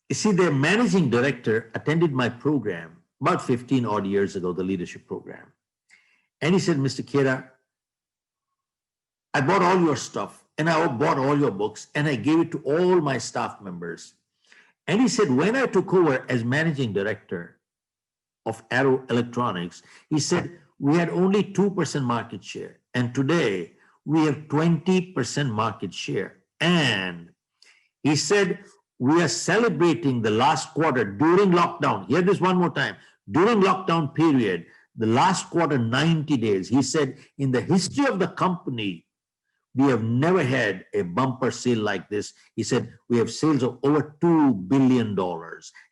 S3: You see, their managing director attended my program about 15 odd years ago, the leadership program. And he said, Mr. Khera, I bought all your stuff and I bought all your books and I gave it to all my staff members. And he said, when I took over as managing director of Arrow Electronics, he said, we had only 2% market share. And today we have 20% market share. And he said, we are celebrating the last quarter during lockdown. Hear this one more time. During lockdown period, the last quarter, 90 days, he said, in the history of the company, we have never had a bumper sale like this. He said, we have sales of over $2 billion.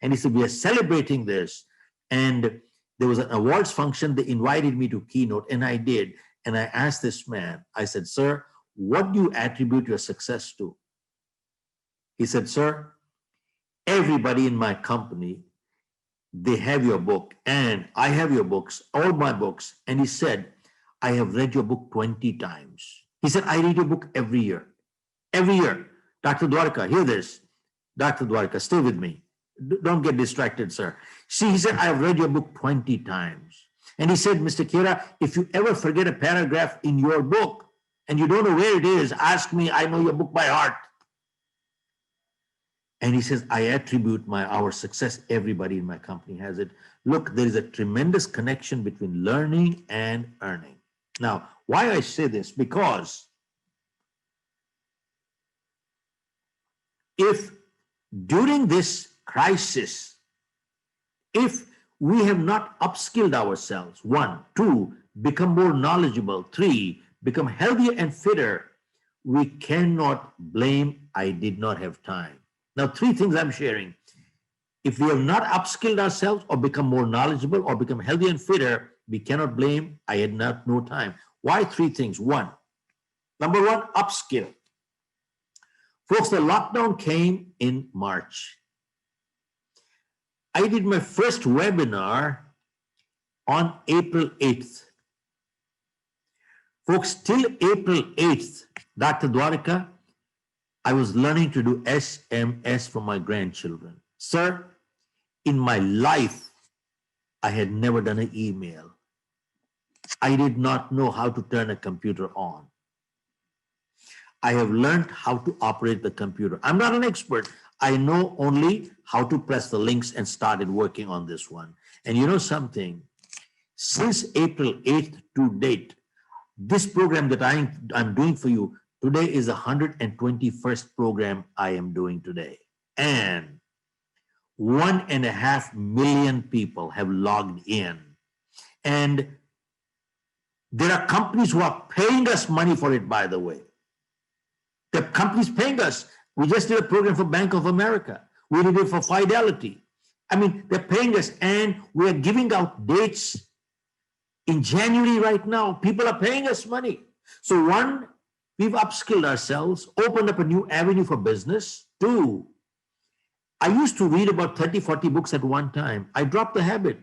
S3: And he said, we are celebrating this. And there was an awards function. They invited me to keynote, and I did. And I asked this man, I said, sir, what do you attribute your success to? He said, sir, everybody in my company, they have your book, and I have your books, all my books. And he said, I have read your book 20 times. He said, I read your book every year. Every year. Dr. Dwarka, hear this. Dr. Dwarka, stay with me. Don't get distracted, sir. See, he said, I have read your book 20 times. And he said, Mr. Khera, if you ever forget a paragraph in your book and you don't know where it is, ask me. I know your book by heart. And he says, I attribute our success. Everybody in my company has it. Look, there is a tremendous connection between learning and earning. Now, why I say this? Because if during this crisis, if we have not upskilled ourselves, 1, 2, become more knowledgeable, 3, become healthier and fitter, we cannot blame I did not have time. Now, 3 things I'm sharing. If we have not upskilled ourselves or become more knowledgeable or become healthier and fitter, we cannot blame I had not no time. Why 3 things? 1, number 1, upskill. Folks, the lockdown came in March. I did my first webinar on April 8th. Folks, till April 8th, Dr. Dwarka, I was learning to do SMS for my grandchildren. Sir, in my life, I had never done an email. I did not know how to turn a computer on. I have learned how to operate the computer. I'm not an expert. I know only how to press the links and started working on this one. And you know something? Since April 8th to date, this program that I'm doing for you today is the 121st program I am doing today. And 1.5 million people have logged in. And there are companies who are paying us money for it, by the way. The companies paying us. We just did a program for Bank of America. We did it for Fidelity. I mean, they're paying us, and we're giving out dates in January right now. People are paying us money. So 1, we've upskilled ourselves, opened up a new avenue for business. 2, I used to read about 30, 40 books at one time. I dropped the habit.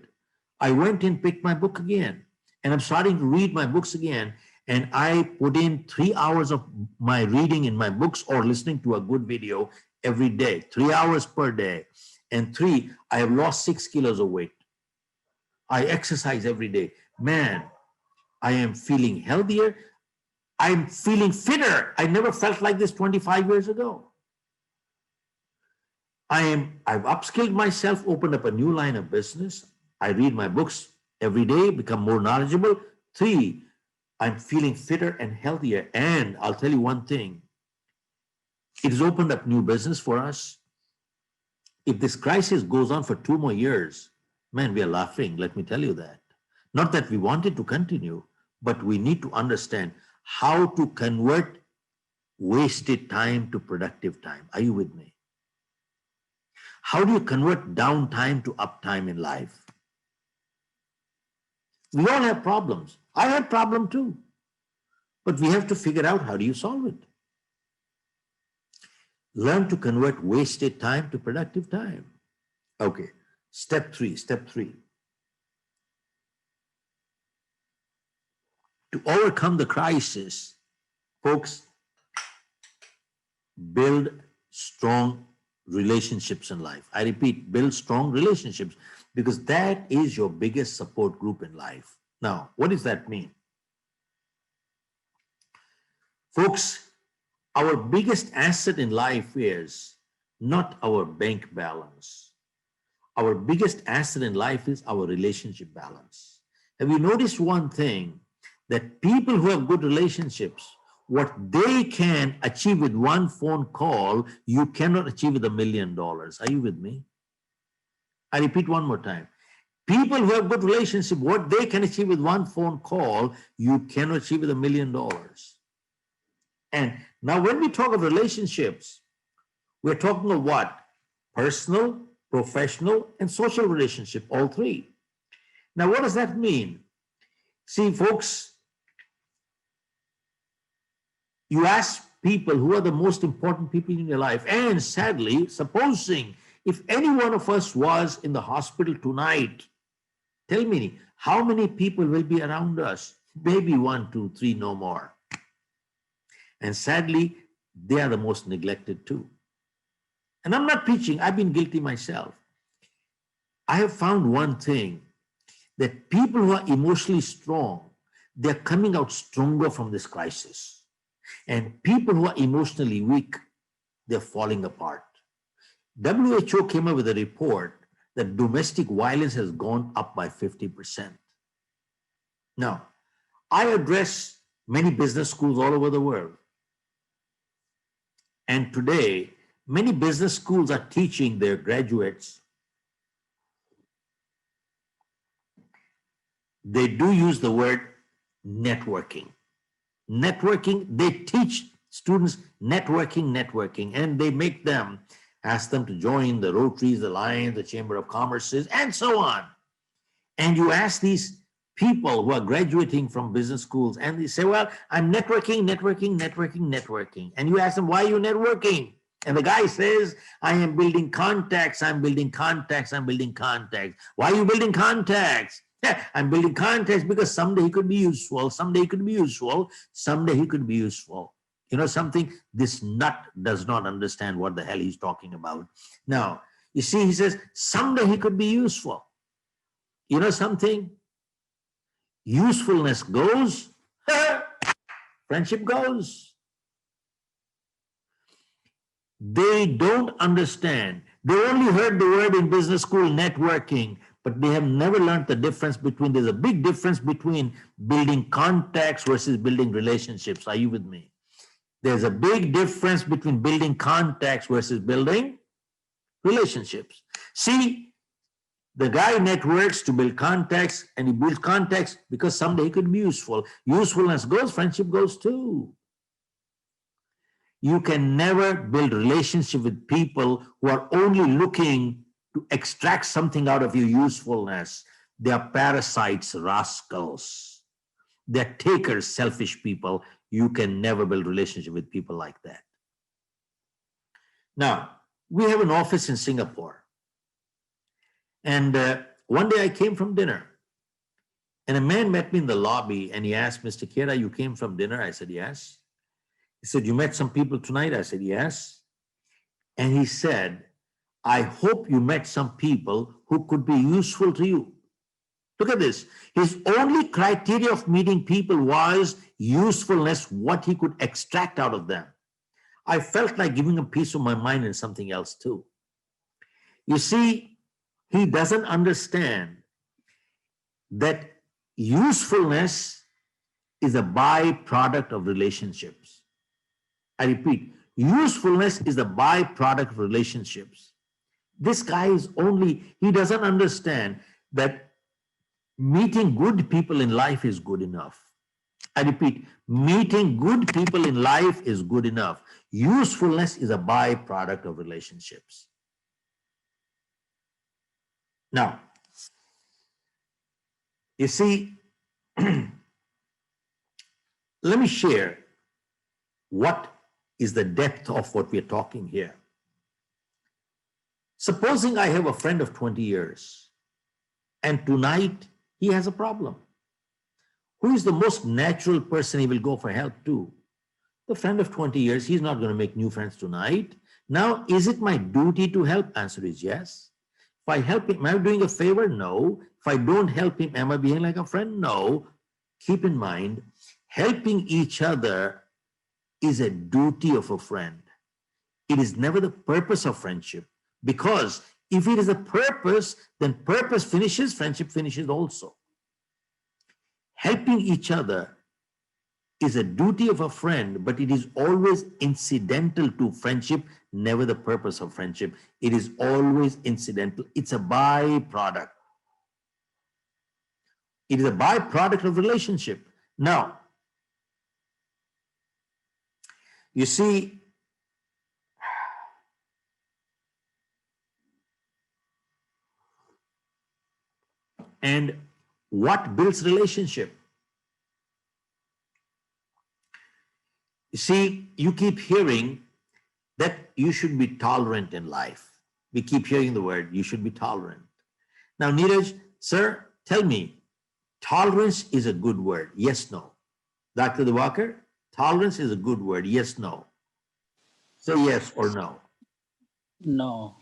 S3: I went and picked my book again, and I'm starting to read my books again. And I put in 3 hours of my reading in my books or listening to a good video every day, 3 hours per day. And 3, I have lost 6 kilos of weight. I exercise every day. Man, I am feeling healthier. I'm feeling fitter. I never felt like this 25 years ago. I've upskilled myself, opened up a new line of business. I read my books every day, become more knowledgeable. 3, I'm feeling fitter and healthier. And I'll tell you one thing. It has opened up new business for us. If this crisis goes on for 2 more years, man, we are laughing. Let me tell you that. Not that we want it to continue, but we need to understand how to convert wasted time to productive time. Are you with me? How do you convert downtime to uptime in life? We all have problems. I had problem too. But we have to figure out, how do you solve it? Learn to convert wasted time to productive time. Okay, step three. To overcome the crisis, folks, build strong relationships in life. I repeat, build strong relationships, because that is your biggest support group in life. Now, what does that mean? Folks, our biggest asset in life is not our bank balance. Our biggest asset in life is our relationship balance. Have you noticed one thing? That people who have good relationships, what they can achieve with one phone call, you cannot achieve with $1 million. Are you with me? I repeat one more time. People who have good relationship, what they can achieve with one phone call, you cannot achieve with $1 million. And now when we talk of relationships, we're talking of what? Personal, professional, and social relationship, all three. Now, what does that mean? See, folks, you ask people who are the most important people in your life, and sadly, supposing if any one of us was in the hospital tonight, tell me, how many people will be around us? Maybe 1, 2, 3, no more. And sadly, they are the most neglected too. And I'm not preaching, I've been guilty myself. I have found one thing, that people who are emotionally strong, they're coming out stronger from this crisis. And people who are emotionally weak, they're falling apart. WHO came up with a report that domestic violence has gone up by 50%. Now, I address many business schools all over the world. And today, many business schools are teaching their graduates. They do use the word networking. Networking, they teach students networking, and they make them, ask them to join the Rotaries, the Lions, the Chamber of Commerces, and so on. And you ask these people who are graduating from business schools, and they say, well, I'm networking. And you ask them, why are you networking? And the guy says, I am building contacts. Why are you building contacts? Yeah, I'm building contacts because someday he could be useful. You know something? This nut does not understand what the hell he's talking about. Now, you see, he says, someday he could be useful. You know something? Usefulness goes, friendship goes. They don't understand. They only heard the word in business school, networking, but they have never learned the difference between, there's a big difference between building contacts versus building relationships. Are you with me? There's a big difference between building contacts versus building relationships. See, the guy networks to build contacts, and he builds contacts because someday he could be useful. Usefulness goes, friendship goes too. You can never build relationship with people who are only looking to extract something out of your usefulness. They are parasites, rascals. They're takers, selfish people. You can never build relationship with people like that. Now, we have an office in Singapore. And one day I came from dinner. And a man met me in the lobby and he asked, Mr. Khera, you came from dinner? I said, yes. He said, you met some people tonight? I said, yes. And he said, I hope you met some people who could be useful to you. Look at this. His only criteria of meeting people was usefulness, what he could extract out of them. I felt like giving a piece of my mind and something else too. You see, he doesn't understand that usefulness is a byproduct of relationships. I repeat, usefulness is a byproduct of relationships. This guy is only, he doesn't understand that meeting good people in life is good enough. I repeat, meeting good people in life is good enough. Usefulness is a byproduct of relationships. Now, you see, let me share what is the depth of what we're talking here. Supposing I have a friend of 20 years and tonight he has a problem. Who is the most natural person he will go for help to? The friend of 20 years. He's not going to make new friends tonight. Now, is it my duty to help? Answer is yes. If I help him, am I doing a favor? No. If I don't help him, am I being like a friend? No. Keep in mind, helping each other is a duty of a friend. It is never the purpose of friendship, because if it is a purpose, then purpose finishes, friendship finishes also. Helping each other is a duty of a friend, but it is always incidental to friendship, never the purpose of friendship. It is always incidental. It's a byproduct. It is a byproduct of relationship. Now, you see, and what builds relationship? You see, you keep hearing that you should be tolerant in life. We keep hearing the word, you should be tolerant. Now, Neeraj, sir, tell me, tolerance is a good word, yes, no? Dr. Diwakar, tolerance is a good word, yes, no? Say yes or no.
S2: No.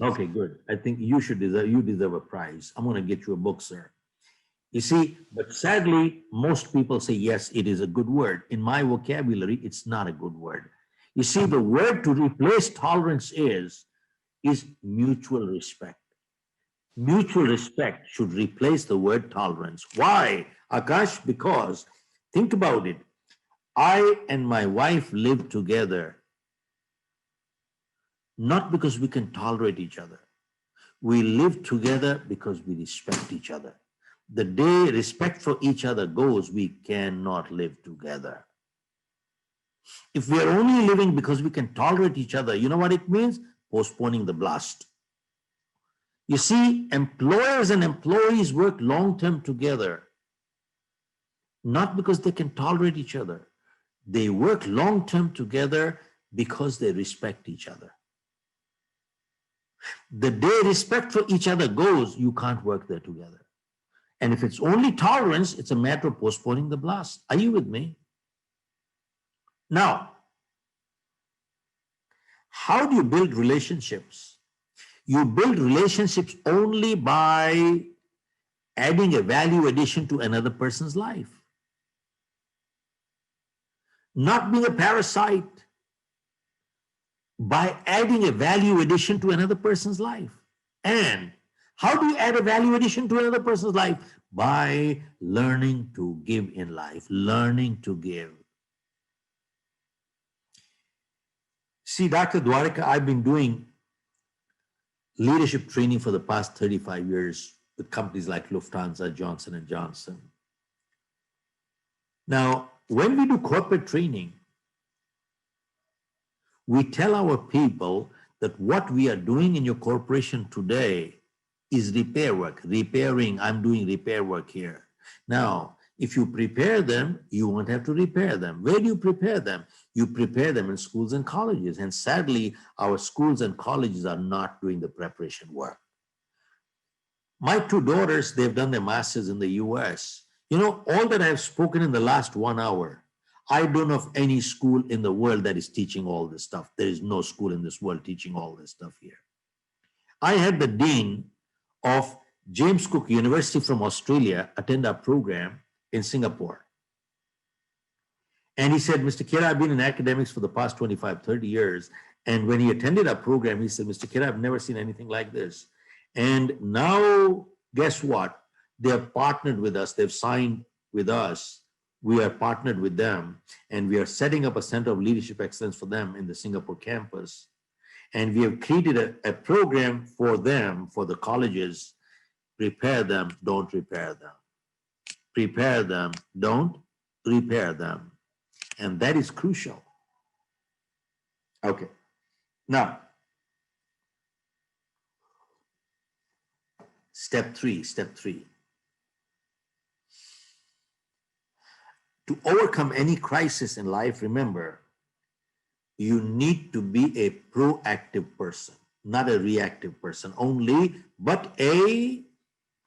S3: Okay, good. I think you deserve a prize. I'm going to get you a book, sir. You see, but sadly, most people say, yes, it is a good word. In my vocabulary, it's not a good word. You see, the word to replace tolerance is mutual respect. Mutual respect should replace the word tolerance. Why, Akash? Because think about it. I and my wife live together not because we can tolerate each other. We live together because we respect each other. The day respect for each other goes, we cannot live together. If we are only living because we can tolerate each other, you know what it means? Postponing the blast. You see, employers and employees work long-term together, not because they can tolerate each other. They work long-term together because they respect each other. The day respect for each other goes, you can't work there together. And if it's only tolerance, it's a matter of postponing the blast. Are you with me? Now, how do you build relationships? You build relationships only by adding a value addition to another person's life. Not being a parasite, by adding a value addition to another person's life. And how do you add a value addition to another person's life? By learning to give in life, learning to give. See, Dr. Dwarika, I've been doing leadership training for the past 35 years with companies like Lufthansa, Johnson & Johnson. Now, when we do corporate training, we tell our people that what we are doing in your corporation today is repair work. Repairing, I'm doing repair work here. Now, if you prepare them, you won't have to repair them. Where do you prepare them? You prepare them in schools and colleges. And sadly, our schools and colleges are not doing the preparation work. My two daughters, they've done their masters in the US. You know, all that I've spoken in the last 1 hour, I don't know of any school in the world that is teaching all this stuff. There is no school in this world teaching all this stuff here. I had the dean of James Cook University from Australia attend our program in Singapore. And he said, Mr. Khera, I've been in academics for the past 25, 30 years. And when he attended our program, he said, Mr. Khera, I've never seen anything like this. And now, guess what? They have partnered with us. They've signed with us. We are partnered with them. And we are setting up a center of leadership excellence for them in the Singapore campus. And we have created a program for them, for the colleges. Prepare them, don't repair them. Prepare them, don't repair them. And that is crucial. Okay. Now, step three. to overcome any crisis in life, remember, you need to be a proactive person, not a reactive person only, but a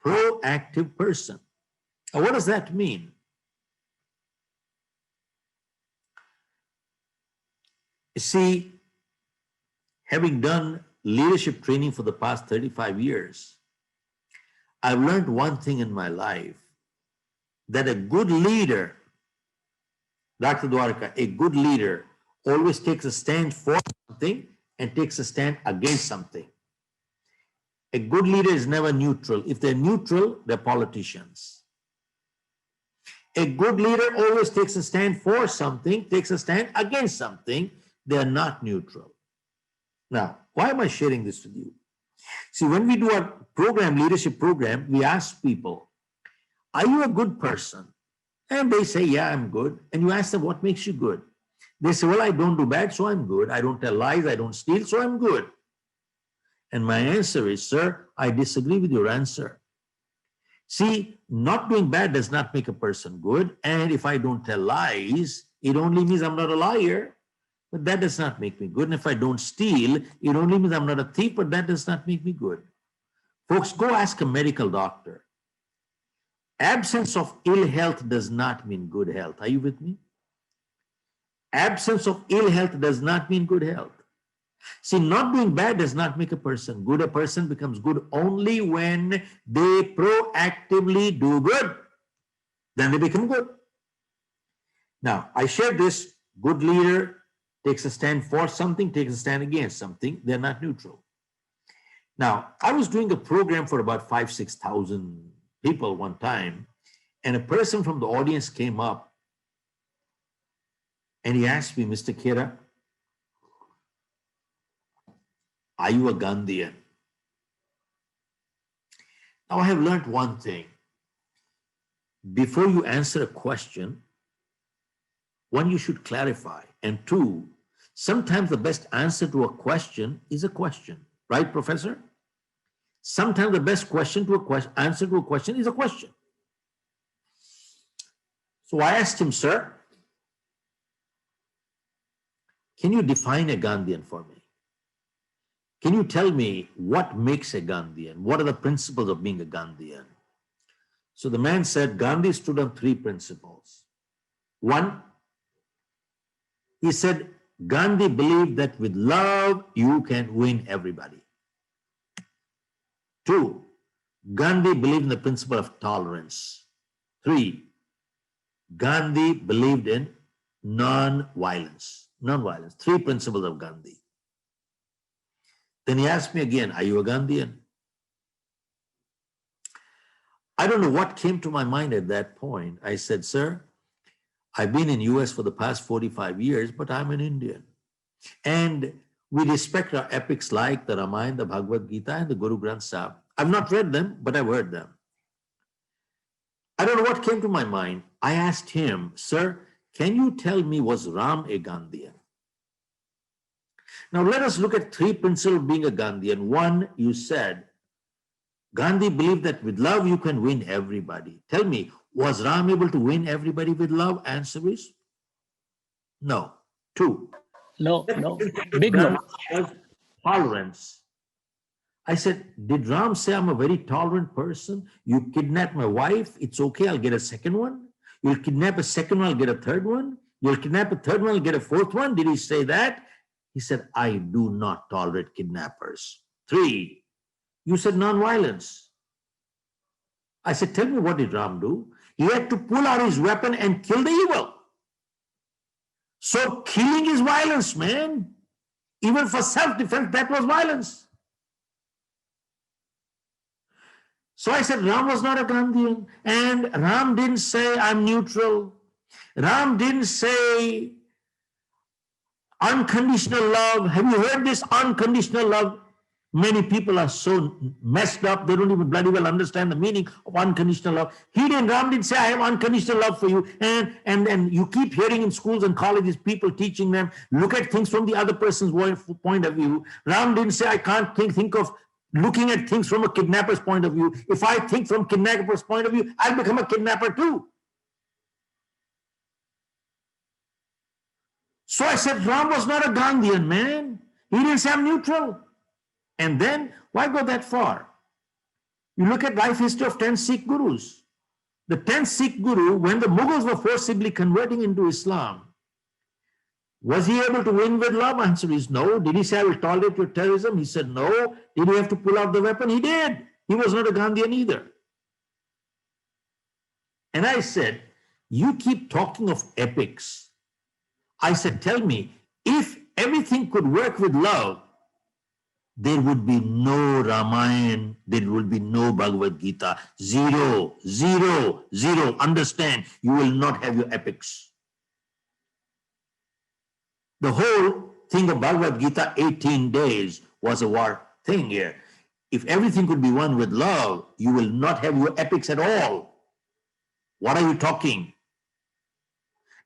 S3: proactive person. Now, what does that mean? You see, having done leadership training for the past 35 years, I've learned one thing in my life, that a good leader, Dr. Dwarka, a good leader always takes a stand for something and takes a stand against something. A good leader is never neutral. If they're neutral, they're politicians. A good leader always takes a stand for something, takes a stand against something. They are not neutral. Now, why am I sharing this with you? See, when we do our program, leadership program, we ask people, are you a good person? And they say, yeah, I'm good. And you ask them, what makes you good? They say, well, I don't do bad, so I'm good. I don't tell lies, I don't steal, so I'm good. And my answer is, sir, I disagree with your answer. See, not doing bad does not make a person good. And if I don't tell lies, it only means I'm not a liar, but that does not make me good. And if I don't steal, it only means I'm not a thief, but that does not make me good. Folks, go ask a medical doctor. Absence of ill health does not mean good health. Are you with me? Absence of ill health does not mean good health. See, not doing bad does not make a person good. A person becomes good only when they proactively do good. Then they become good. Now, I shared this. Good leader takes a stand for something, takes a stand against something. They're not neutral. Now, I was doing a program for about 5,000 to 6,000 people one time, and a person from the audience came up and he asked me, Mr. Khera, are you a Gandhian? Now, I have learned one thing. Before you answer a question, one, you should clarify. And two, sometimes the best answer to a question is a question. Right, Professor? Sometimes the best question to a question, answer to a question is a question. So I asked him, sir, can you define a Gandhian for me? Can you tell me what makes a Gandhian? What are the principles of being a Gandhian? So the man said, Gandhi stood on 3 principles. 1, he said, Gandhi believed that with love, you can win everybody. 2, Gandhi believed in the principle of tolerance. 3, Gandhi believed in non-violence. Non-violence, 3 principles of Gandhi. Then he asked me again, are you a Gandhian? I don't know what came to my mind at that point. I said, sir, I've been in US for the past 45 years, but I'm an Indian. And we respect our epics like the Ramayana, the Bhagavad Gita, and the Guru Granth Sahib. I've not read them, but I've heard them. I don't know what came to my mind. I asked him, sir, can you tell me, was Ram a Gandhian? Now let us look at 3 principles of being a Gandhian. 1, you said, Gandhi believed that with love you can win everybody. Tell me, was Ram able to win everybody with love? Answer is no. 2.
S2: No, big no.
S3: Tolerance. I said, did Ram say I'm a very tolerant person? You kidnap my wife, it's okay, I'll get a second one. You'll kidnap a second one, I'll get a third one. You'll kidnap a third one, I'll get a fourth one. Did he say that? He said, I do not tolerate kidnappers. 3, you said non-violence. I said, tell me, what did Ram do? He had to pull out his weapon and kill the evil. So killing is violence, man. Even for self-defense, that was violence. So I said, Ram was not a Gandhian. And Ram didn't say, I'm neutral. Ram didn't say unconditional love. Have you heard this unconditional love? Many people are so messed up, they don't even bloody well understand the meaning of unconditional love. Ram didn't say, I have unconditional love for you. And you keep hearing in schools and colleges, people teaching them, look at things from the other person's point of view. Ram didn't say, I can't think of looking at things from a kidnapper's point of view. If I think from kidnapper's point of view, I'll become a kidnapper too. So I said, Ram was not a Gandhian, man. He didn't say I'm neutral. And then, why go that far? You look at life history of 10 Sikh gurus. The 10th Sikh guru, when the Mughals were forcibly converting into Islam, was he able to win with love? Answer is no. Did he say, I will tolerate your terrorism? He said no. Did he have to pull out the weapon? He did. He was not a Gandhian either. And I said, you keep talking of epics. I said, tell me, if everything could work with love, there would be no Ramayana, there would be no Bhagavad Gita. Zero, zero, zero. Understand, you will not have your epics. The whole thing of Bhagavad Gita, 18 days, was a war thing here. If everything could be won with love, you will not have your epics at all. What are you talking?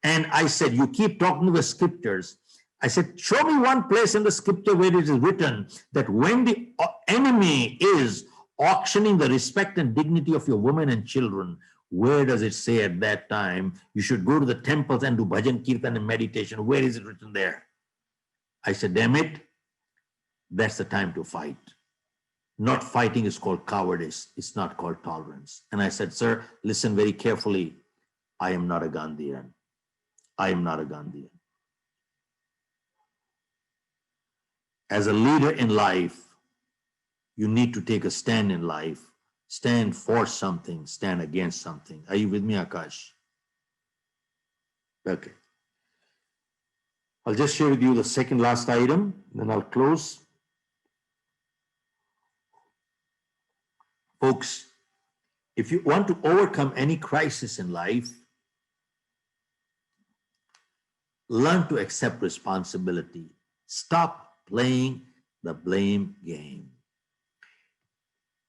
S3: And I said, you keep talking to the scriptures. I said, show me one place in the scripture where it is written that when the enemy is auctioning the respect and dignity of your women and children, where does it say at that time you should go to the temples and do bhajan, kirtan and meditation? Where is it written there? I said, damn it, that's the time to fight. Not fighting is called cowardice. It's not called tolerance. And I said, sir, listen very carefully. I am not a Gandhian. I am not a Gandhian. As a leader in life, you need to take a stand in life. Stand for something, stand against something. Are you with me, Akash? Okay. I'll just share with you the second last item, then I'll close. Folks, if you want to overcome any crisis in life, learn to accept responsibility. Stop playing the blame game.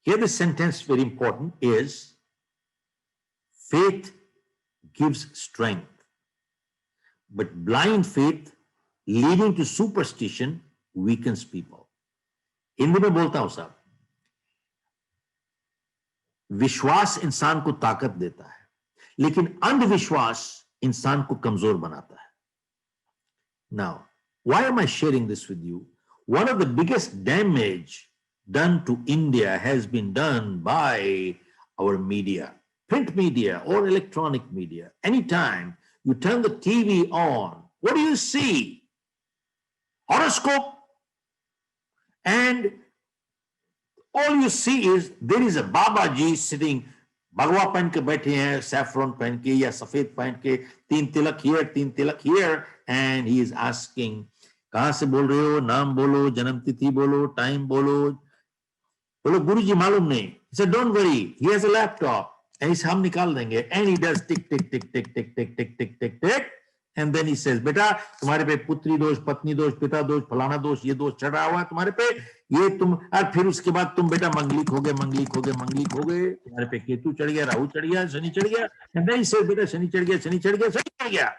S3: Here the sentence, very important, is faith gives strength, but blind faith leading to superstition weakens people. Hindi में बोलता हूं साहब, विश्वास इंसान को ताकत देता है, लेकिन अंधविश्वास इंसान को कमजोर बनाता है. Now, why am I sharing this with you? One of the biggest damage done to India has been done by our media, print media or electronic media. Anytime you turn the TV on, what do you see? Horoscope. And all you see is there is a Babaji sitting, Bhagwa पहन के बैठे हैं, saffron पहन के या सफेद पहन के, 3 तिलक here, 3 Tilak here, and he is asking, कहां से बोल रहे हो, नाम बोलो, जन्म तिथि बोलो, टाइम बोलो. बोलो गुरुजी मालूम नहीं. He said, don't worry, he has a laptop, and इसे हम निकाल देंगे. And he does tick, tick, tick, tick, tick, tick, tick, tick, tick, tick. And then he says, बेटा तुम्हारे पे पुत्री दोष, पत्नी दोष, पिता दोष, फलाना दोष, ये दोष चढ़ा हुआ है तुम्हारे पे, ये तुम, और फिर उसके बाद तुम बेटा मंगलिक हो गए, मंगलिक हो गए, मंगलिक हो गए, तुम्हारे पे केतु चढ़ गया, राहु चढ़ गया, शनि चढ़ गया. And then he says, बेटा शनि चढ़ गया, शनि चढ़ गया, शनि चढ़ गया.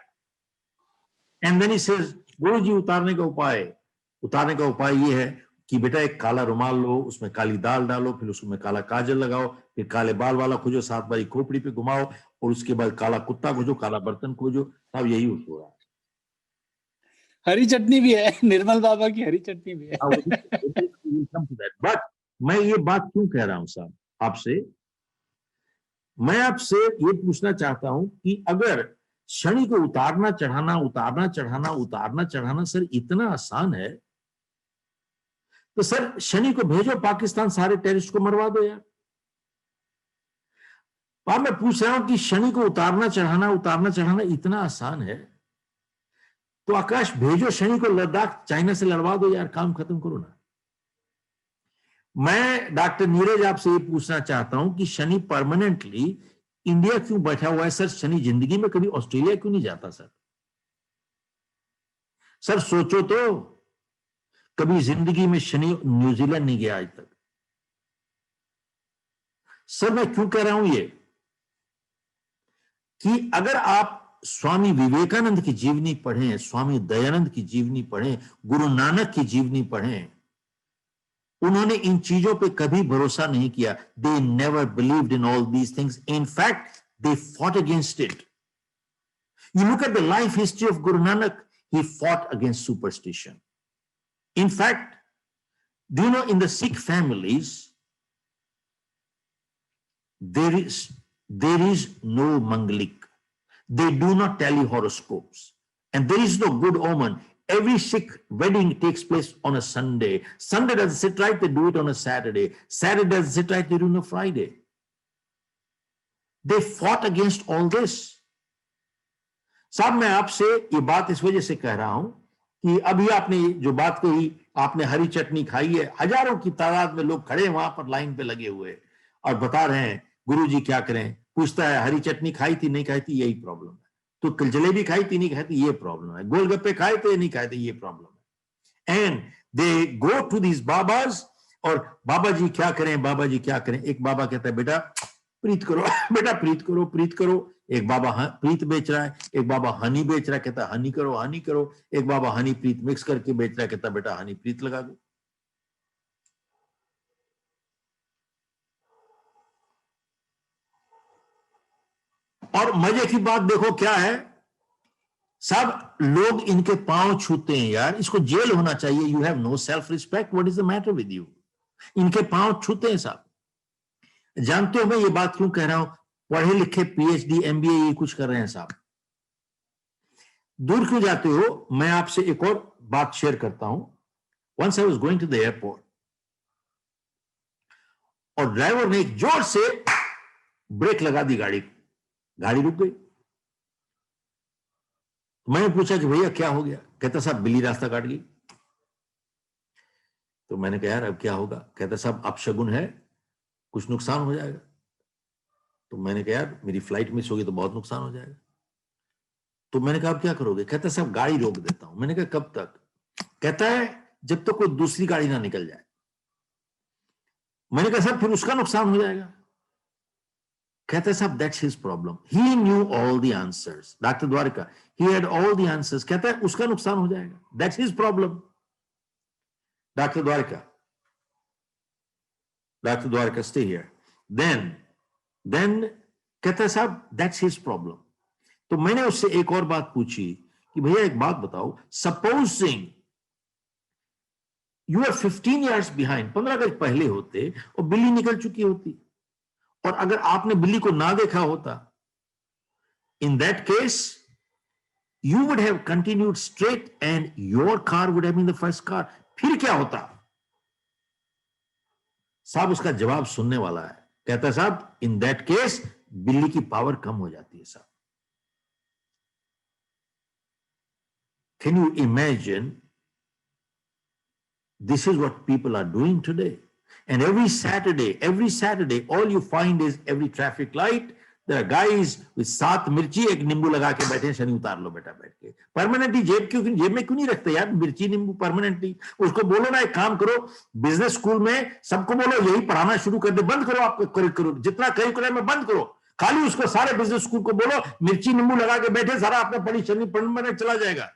S3: And then he says, गुरुजी उतारने का उपाय ये है कि बेटा एक काला रुमाल लो, उसमें काली दाल डालो, फिर उसमें काला काजल लगाओ, फिर काले बाल वाला खोजो, 7 बारी खोपड़ी पे घुमाओ, और उसके बाद काला कुत्ता खोजो, काला बर्तन खोजो. अब यही हो रहा है.
S2: हरी चटनी भी है, निर्मल बाबा की हरी चटनी भी है.
S3: बट मैं ये बात क्यों कह रहा हूं साहब आपसे, मैं आपसे ये पूछना चाहता हूं कि अगर शनि को उतारना चढ़ाना सर इतना आसान है, तो सर शनि को भेजो पाकिस्तान, सारे टेररिस्ट को मरवा दो यार. अब मैं पूछ रहा हूं कि शनि को उतारना चढ़ाना इतना आसान है, तो आकाश भेजो शनि को लद्दाख, चाइना से लड़वा दो यार, काम खत्म करो ना. मैं डॉक्टर नीरज आपसे ये पूछना चाहता हूं कि शनि परमानेंटली इंडिया क्यों बैठा हुआ है सर? शनि जिंदगी में कभी ऑस्ट्रेलिया क्यों नहीं जाता सर? सर सोचो तो, कभी जिंदगी में शनि न्यूजीलैंड नहीं गया आज तक. सर मैं क्यों कह रहा हूं ये, कि अगर आप स्वामी विवेकानंद की जीवनी पढ़ें, स्वामी दयानंद की जीवनी पढ़ें, गुरु नानक की जीवनी पढ़ें, उन्होंने इन चीजों पे कभी भरोसा नहीं किया. They never believed in all these things. In fact, they fought against it. You look at the life history of Guru Nanak. he fought against superstition. In fact, do you know, in the Sikh families, there is no Mangalik. They do not tally horoscopes. And there is no good omen. Every Sikh wedding takes place on a Sunday. Sunday doesn't sit right, they do it on a Saturday. Saturday doesn't sit right, they do it on a Friday. They fought against all this. साहब, मैं आपसे ये बात इस वजह से कह रहा हूं कि अभी आपने जो बात कही, आपने हरी चटनी खाई है, हजारों की तादाद में लोग खड़े वहां पर लाइन पे लगे हुए और बता रहे हैं गुरुजी क्या करें। पूछता है हरी चटनी खाई थी नहीं खाई थी, यही प्रॉब्लम है। तो कल जलेबी खाई थी नहीं खाई थी, ये प्रॉब्लम है। गोलगप्पे खाए थे नहीं खाए थे, ये प्रॉब्लम है। And they go to these babas, और बाबा जी क्या करें, बाबा जी क्या करें। एक बाबा कहता है बेटा प्रीत करो, बेटा प्रीत करो, प्रीत करो। एक बाबा प्रीत बेच रहा है, एक बाबा हनी बेच रहा है, कहता है हनी करो, हनी करो। एक बाबा हनी प्रीत मिक्स करके बेच रहा है, कहता है बेटा हनी प्रीत लगा दो। और मजे की बात देखो क्या है, सब लोग इनके पांव छूते हैं। यार इसको जेल होना चाहिए। You have no self respect, what is the matter with you. इनके पांव छूते हैं साहब। जानते हो मैं ये बात क्यों कह रहा हूं? पढ़े लिखे पीएचडी एमबीए ये कुछ कर रहे हैं साहब। दूर क्यों जाते हो? मैं आपसे एक और बात शेयर करता हूं। Once I was going to the airport, और ड्राइवर ने एक जोर से ब्रेक लगा दी, गाड़ी रुक गई। मैंने पूछा कि भैया क्या हो गया? कहता साहब बिल्ली रास्ता काट गई। तो मैंने कहा यार अब क्या होगा? कहता साहब अपशगुन है, कुछ नुकसान हो जाएगा। तो मैंने कहा यार मेरी फ्लाइट मिस होगी तो बहुत नुकसान हो जाएगा। तो मैंने कहा अब क्या करोगे? कहता साहब गाड़ी रोक देता हूं। मैंने कहा कब तक? कहता है जब तक कोई दूसरी गाड़ी ना निकल जाए। मैंने कहा साहब फिर उसका नुकसान हो जाएगा। कहता है साहब that's his problem, he knew all the answers. Doctor Dwarka, he had all the answers. कहता है उसका नुकसान हो जाएगा, that's his problem. Doctor Dwarka stay here. Then कहता है साहब दैट्स हिज प्रॉब्लम। तो मैंने उससे एक और बात पूछी कि भैया एक बात बताओ, supposing you are 15 years behind, 15 गज पहले होते और बिल्ली निकल चुकी होती, और अगर आपने बिल्ली को ना देखा होता, in that case you would have continued straight and your car would have been the first car. फिर क्या होता? साहब उसका जवाब सुनने वाला है। कहता है साहब इन दैट केस बिल्ली की पावर कम हो जाती है साहब। Can you imagine? This is what people are doing today. And every Saturday, all you find is every traffic light, there are guys with 7 मिर्ची, एक नींबू लगा के बैठे हैं, शनि उतार लो बेटा बैठ के। परमानेंटली जेब में क्यों नहीं रखते यार मिर्ची नींबू परमानेंटली? उसको बोलो ना एक काम करो, बिजनेस स्कूल में सबको बोलो यही पढ़ाना शुरू कर दे, बंद करो आपका करिकुलम, जितना करिकुलम है बंद करो। खाली उसको सारे बिजनेस स्कूल को बोलो मिर्ची नींबू लगा के बैठे, सारा अपना पढ़ी शनि परमानेंट चला जाएगा।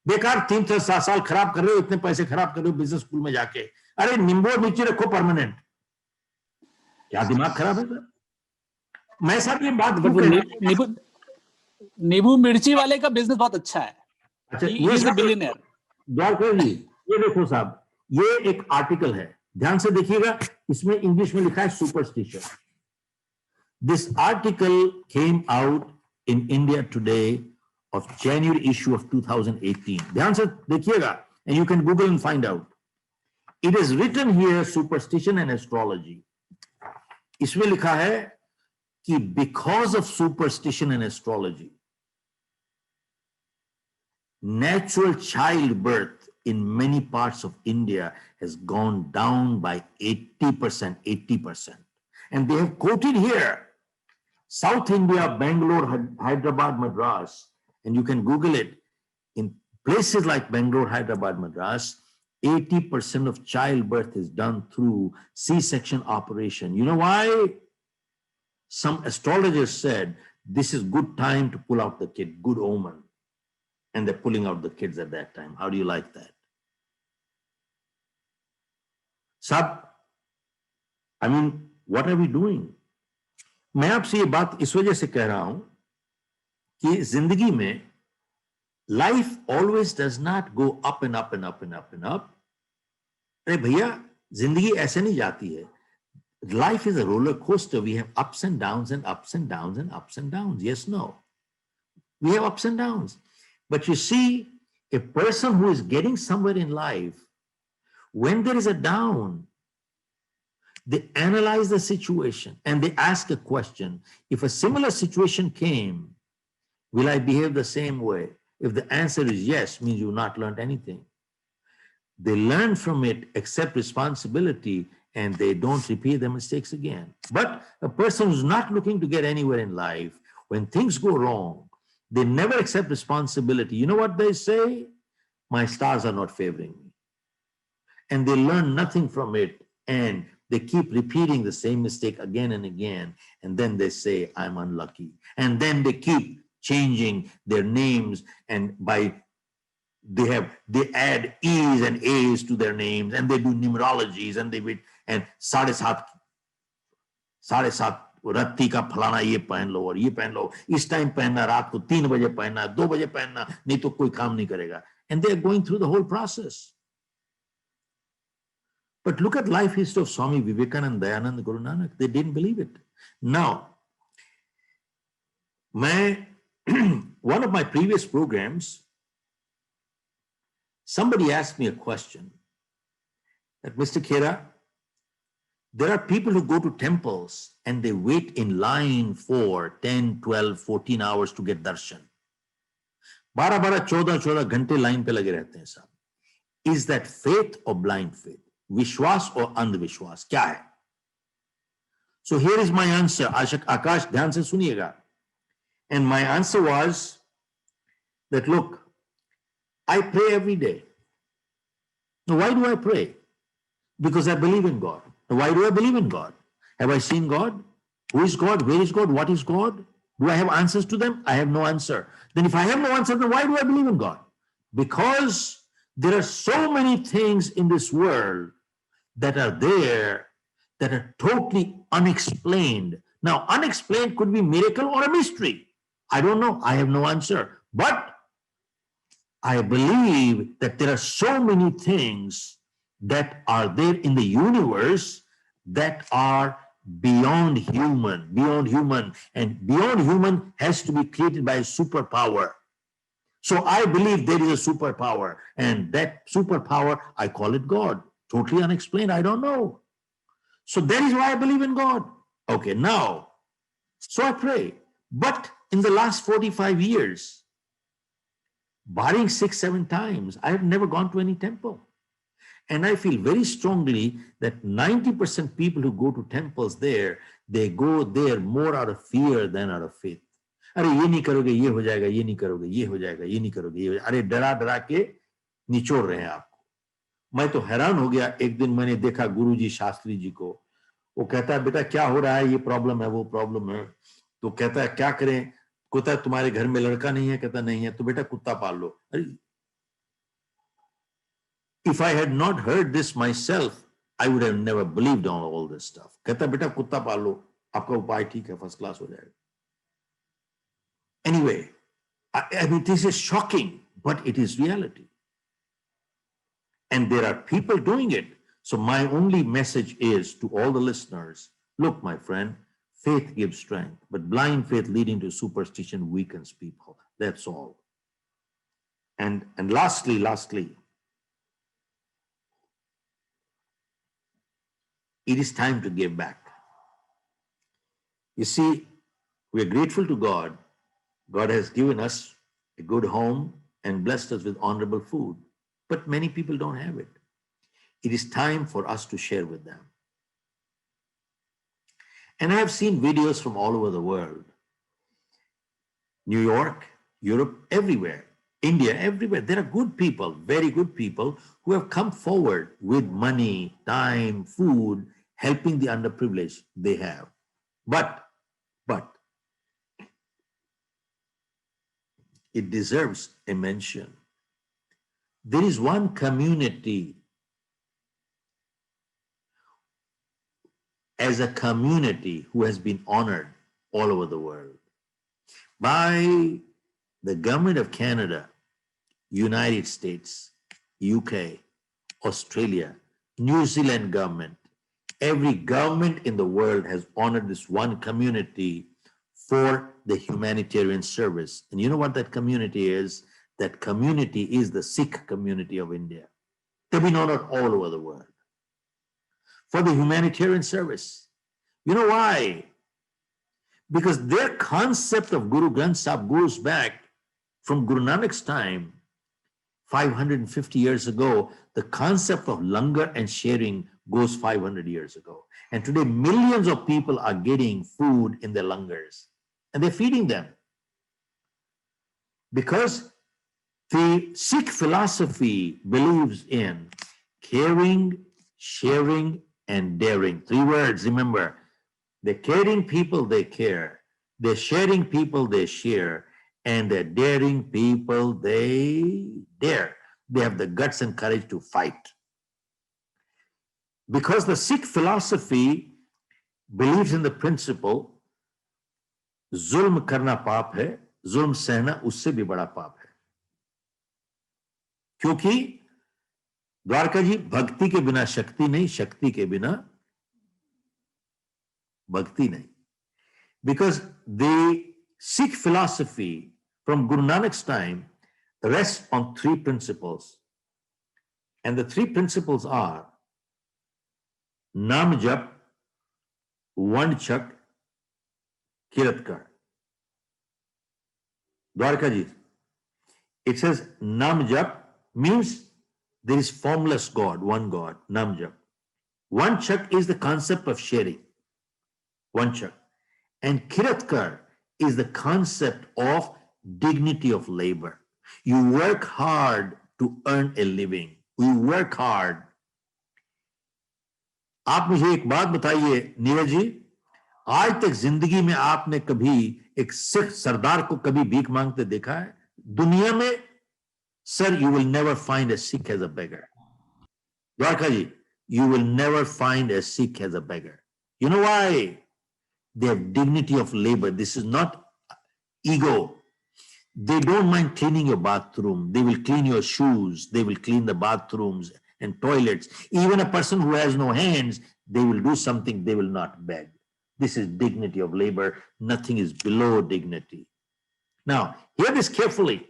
S3: बेकार 3-4 साल खराब कर रहे हो, इतने पैसे खराब कर रहे हो बिजनेस स्कूल में जाके। अरे नींबू नीचे रखो परमानेंट, क्या दिमाग खराब है सर? मैं सर ये बात
S2: नींबू मिर्ची वाले का बिजनेस बहुत अच्छा है।
S3: अच्छा
S2: He is a billionaire.
S3: Dwarka जी ये देखो साहब, ये एक आर्टिकल है, ध्यान से देखिएगा, इसमें इंग्लिश में लिखा है superstition. This article came out in India today of January issue of 2018. ध्यान से देखिएगा, and you can Google and find out. It is written here superstition and astrology. इसमें लिखा है कि because of superstition and astrology, natural childbirth in many parts of India has gone down by 80%. And they have quoted here South India, Bangalore, Hyderabad, Madras. And you can Google it. In places like Bangalore, Hyderabad, Madras, 80% of childbirth is done through C-section operation. You know why? Some astrologers said this is good time to pull out the kid, good omen. And they're pulling out the kids at that time. How do you like that? Sab, I mean, what are we doing? मैं आपसे ये बात इस वजह से कह रहा हूं कि जिंदगी में life always does not go up and up and up and up and up. अरे भैया जिंदगी ऐसे नहीं जाती है. Life is a roller coaster. We have ups and downs and ups and downs and ups and downs. Yes, no. We have ups and downs. But you see, a person who is getting somewhere in life, when there is a down, they analyze the situation and they ask a question. If a similar situation came, will I behave the same way? If the answer is yes, means you've not learned anything. They learn from it, accept responsibility, and they don't repeat their mistakes again. But a person who's not looking to get anywhere in life, when things go wrong, they never accept responsibility. You know what they say? My stars are not favoring me. And they learn nothing from it, and they keep repeating the same mistake again and again. And then they say, I'm unlucky. And then they keep changing their names, and they add E's and A's to their names, and they do numerologies, and they and साढ़े सात रत्ती का फलाना ये पहन लो और ये पहन लो, इस टाइम पहनना, रात को 3 बजे पहनना, 2 बजे पहनना, नहीं तो कोई काम नहीं करेगा. And they are going through the whole process. But look at life history of Swami Vivekananda, Dayananda, Guru Nanak. They didn't believe it. Now, one of my previous programs, somebody asked me a question that, Mr. Khera, there are people who go to temples and they wait in line for 10, 12, 14 hours to get darshan. 12, 14 घंटे line पे लगे रहते हैं साहब. Is that faith or blind faith? विश्वास और अंधविश्वास क्या है? So here is my answer. Akash, ध्यान से सुनिएगा. And my answer was that, look, I pray every day. Now, why do I pray? Because I believe in God. Now, why do I believe in God? Have I seen God? Who is God? Where is God? What is God? Do I have answers to them? I have no answer. Then if I have no answer, then why do I believe in God? Because there are so many things in this world that are there that are totally unexplained. Now, unexplained could be miracle or a mystery. I don't know. I have no answer. But I believe that there are so many things that are there in the universe that are beyond human, and beyond human has to be created by a superpower. So I believe there is a superpower, and that superpower, I call it God. Totally unexplained, I don't know. So that is why I believe in God. Okay, now, so I pray. But in the last 45 years, barring 6-7 times, I have never gone to any temple. And I feel very strongly that 90% people who go to temples there, they go there more out of fear than out of faith. अरे ये नहीं करोगे ये हो जाएगा, ये नहीं करोगे ये हो जाएगा, ये नहीं करोगे ये हो जाएगा. अरे डरा डरा के निचोड़ रहे हैं आपको. मैं तो हैरान हो गया. एक दिन मैंने देखा गुरुजी शास्त्री जी को. वो कहता है, बेटा क्या हो रहा है, ये प्रॉब्लम है, वो प्रॉब्लम है. तो कहता है क्या करें. कहता है तुम्हारे घर में लड़का नहीं है. कहता नहीं है. तो बेटा कुत्ता पाल लो. अरे, if I had not heard this myself, I would have never believed on all this stuff. कहता बेटा कुत्ता पाल लो, आपका उपाय ठीक है, फर्स्ट क्लास हो जाएगा. Anyway, I mean, this is shocking, but it is reality. And there are people doing it. So my only message is to all the listeners, look, my friend, faith gives strength, but blind faith leading to superstition weakens people. That's all. And lastly, it is time to give back. You see, we are grateful to God. God has given us a good home and blessed us with honorable food, but many people don't have it. It is time for us to share with them. And I have seen videos from all over the world. New York, Europe, everywhere, India, everywhere. There are good people, very good people who have come forward with money, time, food, helping the underprivileged they have. But it deserves a mention. There is one community as a community who has been honored all over the world by the government of Canada United States, UK, Australia, New Zealand government, every government in the world has honored this one community for the humanitarian service. And you know what that community is? That community is the Sikh community of India. They've been honored all over the world for the humanitarian service. You know why? Because their concept of Guru Granth Sahib goes back from Guru Nanak's time, 550 years ago. The concept of langar and sharing goes 500 years ago. And today, millions of people are getting food in their langars, and they're feeding them. Because the Sikh philosophy believes in caring, sharing, and daring. 3 words, remember. The caring people, they care. The sharing people, they share. And the daring people, they dare. They have the guts and courage to fight. Because the Sikh philosophy believes in the principle, zulm karna paap hai, zulm sehna usse bhi bada paap hai. क्योंकि द्वारका जी भक्ति के बिना शक्ति नहीं, शक्ति के बिना भक्ति नहीं. Because the Sikh philosophy from Guru Nanak's time rests on 3 principles. And the 3 principles are Nam Jap, Vand Chak, Kirat Kar. Dwarka ji, it says Nam Jap means there is formless God, one God, Nam Jap. Vand Chak is the concept of sharing. Vand Chak. And Kirat Kar is the concept of dignity of labor. You work hard to earn a living. We work hard. आप मुझे एक बात बताइए नीरज जी, आज तक जिंदगी में आपने कभी एक सिख सरदार को कभी भीख मांगते देखा है? दुनिया में, sir, you will never find a Sikh as a beggar. Dwarka ji, you will never find a Sikh as a beggar. You know why? They have dignity of labor. This is not ego. They don't mind cleaning your bathroom. They will clean your shoes. They will clean the bathrooms and toilets. Even a person who has no hands, they will do something. They will not beg. This is dignity of labor. Nothing is below dignity. Now, hear this carefully.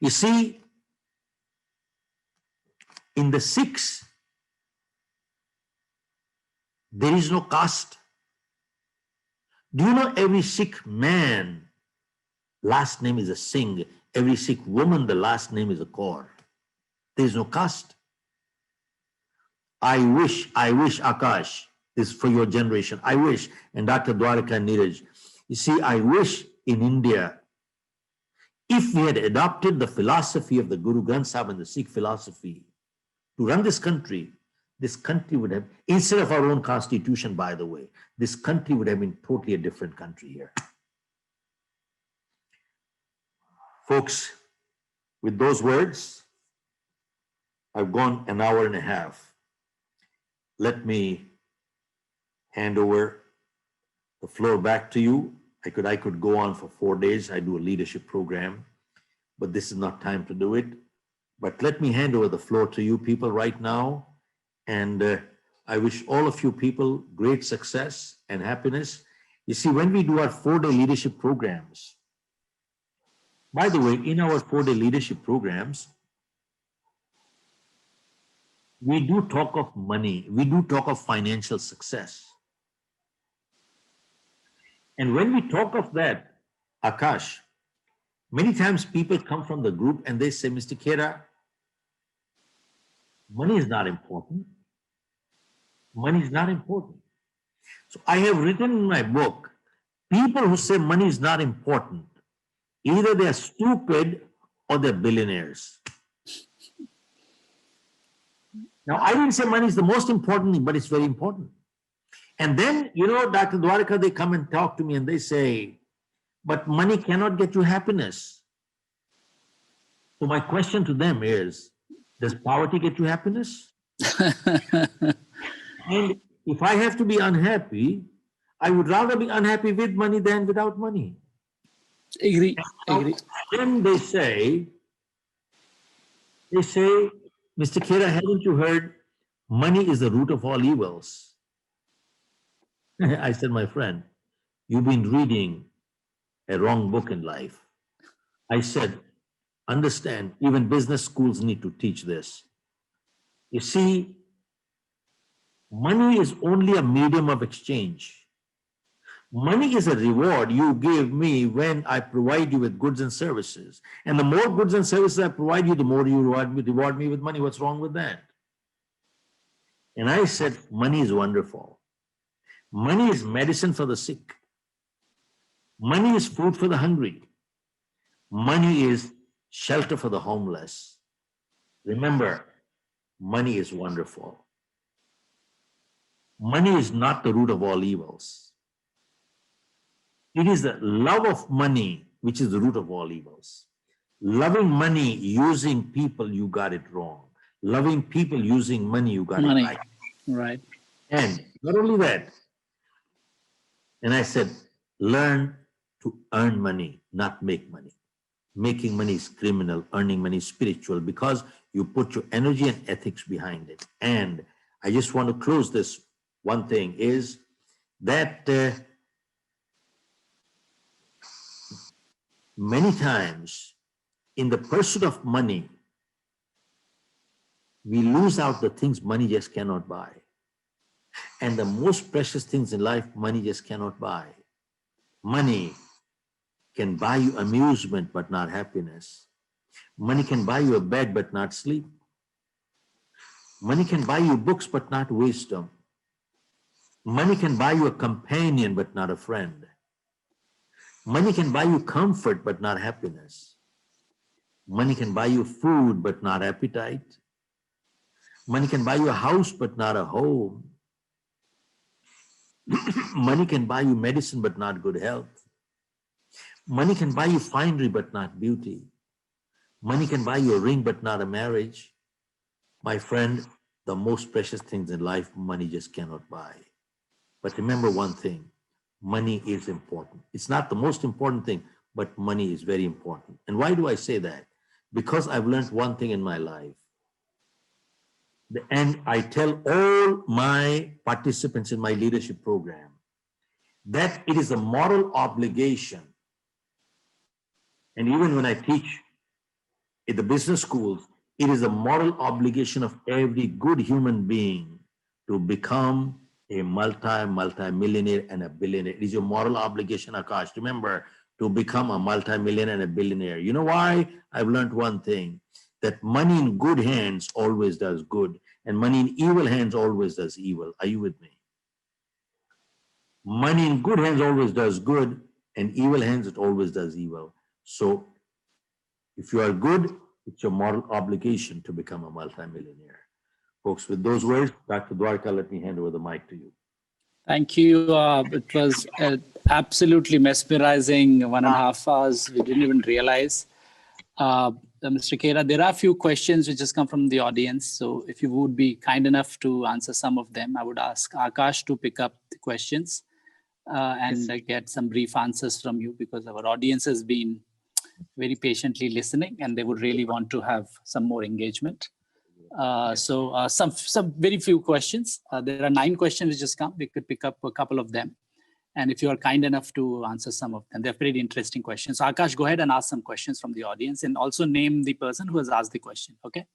S3: You see, in the Sikhs, there is no caste. Do you know every Sikh man, last name is a Singh. Every Sikh woman, the last name is a Kaur. There is no caste. I wish, Akash, this is for your generation. I wish, and Dr. Dwarika and Neeraj, you see, I wish in India, if we had adopted the philosophy of the Guru Granth Sahib and the Sikh philosophy to run this country would have, instead of our own constitution, by the way, this country would have been totally a different country here. Folks, with those words, I've gone an hour and a half. Let me hand over the floor back to you. I could go on for 4 days. I do a leadership program, but this is not time to do it. But let me hand over the floor to you people right now. And I wish all of you people great success and happiness. You see, when we do our 4-day leadership programs, by the way, in our 4-day leadership programs, we do talk of money. We do talk of financial success. And when we talk of that, Akash, many times people come from the group and they say, Mr. Khera, money is not important. Money is not important. So I have written in my book, people who say money is not important, either they are stupid or they're billionaires. Now, I didn't say money is the most important thing, but it's very important. And then, you know, Dr. Dwarika, they come and talk to me and they say, but money cannot get you happiness. So my question to them is, does poverty get you happiness? And if I have to be unhappy, I would rather be unhappy with money than without money.
S2: Agree.
S3: Now,
S2: Agree.
S3: then they say, Mr. Khera, haven't you heard money is the root of all evils? I said, my friend, you've been reading a wrong book in life. I said, understand, even business schools need to teach this. You see, money is only a medium of exchange. Money is a reward you give me when I provide you with goods and services. And the more goods and services I provide you, the more you reward me with money. What's wrong with that? And I said, money is wonderful. Money is medicine for the sick. Money is food for the hungry. Money is shelter for the homeless. Remember, money is wonderful. Money is not the root of all evils. It is the love of money which is the root of all evils. Loving money using people, you got it wrong. Loving people using money, you got it right.
S2: Right.
S3: And not only that, and I said, learn to earn money, not make money. Making money is criminal, earning money is spiritual, because you put your energy and ethics behind it. And I just want to close this one thing is that many times in the pursuit of money, we lose out the things money just cannot buy. And the most precious things in life, money just cannot buy. Money can buy you amusement, but not happiness. Money can buy you a bed, but not sleep. Money can buy you books, but not wisdom. Money can buy you a companion, but not a friend. Money can buy you comfort, but not happiness. Money can buy you food, but not appetite. Money can buy you a house, but not a home. Money can buy you medicine, but not good health. Money can buy you finery, but not beauty. Money can buy you a ring, but not a marriage. My friend, the most precious things in life, money just cannot buy. But remember one thing, money is important. It's not the most important thing, but money is very important. And why do I say that? Because I've learned one thing in my life. And I tell all my participants in my leadership program that it is a moral obligation. And even when I teach in the business schools, it is a moral obligation of every good human being to become a multi-millionaire and a billionaire. It is your moral obligation, Akash. Remember, to become a multi-millionaire and a billionaire. You know why? I've learned one thing, that money in good hands always does good, and money in evil hands always does evil. Are you with me? Money in good hands always does good, and evil hands it always does evil. So if you are good, it's your moral obligation to become a multimillionaire. Folks, with those words, Dr. Dwarka, let me hand over the mic to you.
S2: Thank you. It was absolutely mesmerizing 1.5 hours. We didn't even realize. Mr. Khera, there are a few questions which has come from the audience. So if you would be kind enough to answer some of them, I would ask Akash to pick up the questions and get some brief answers from you, because our audience has been very patiently listening and they would really want to have some more engagement. So some very few questions. There are 9 questions which just come. We could pick up a couple of them. And if you are kind enough to answer some of them, they're pretty interesting questions. So Akash, go ahead and ask some questions from the audience and also name the person who has asked the question, okay?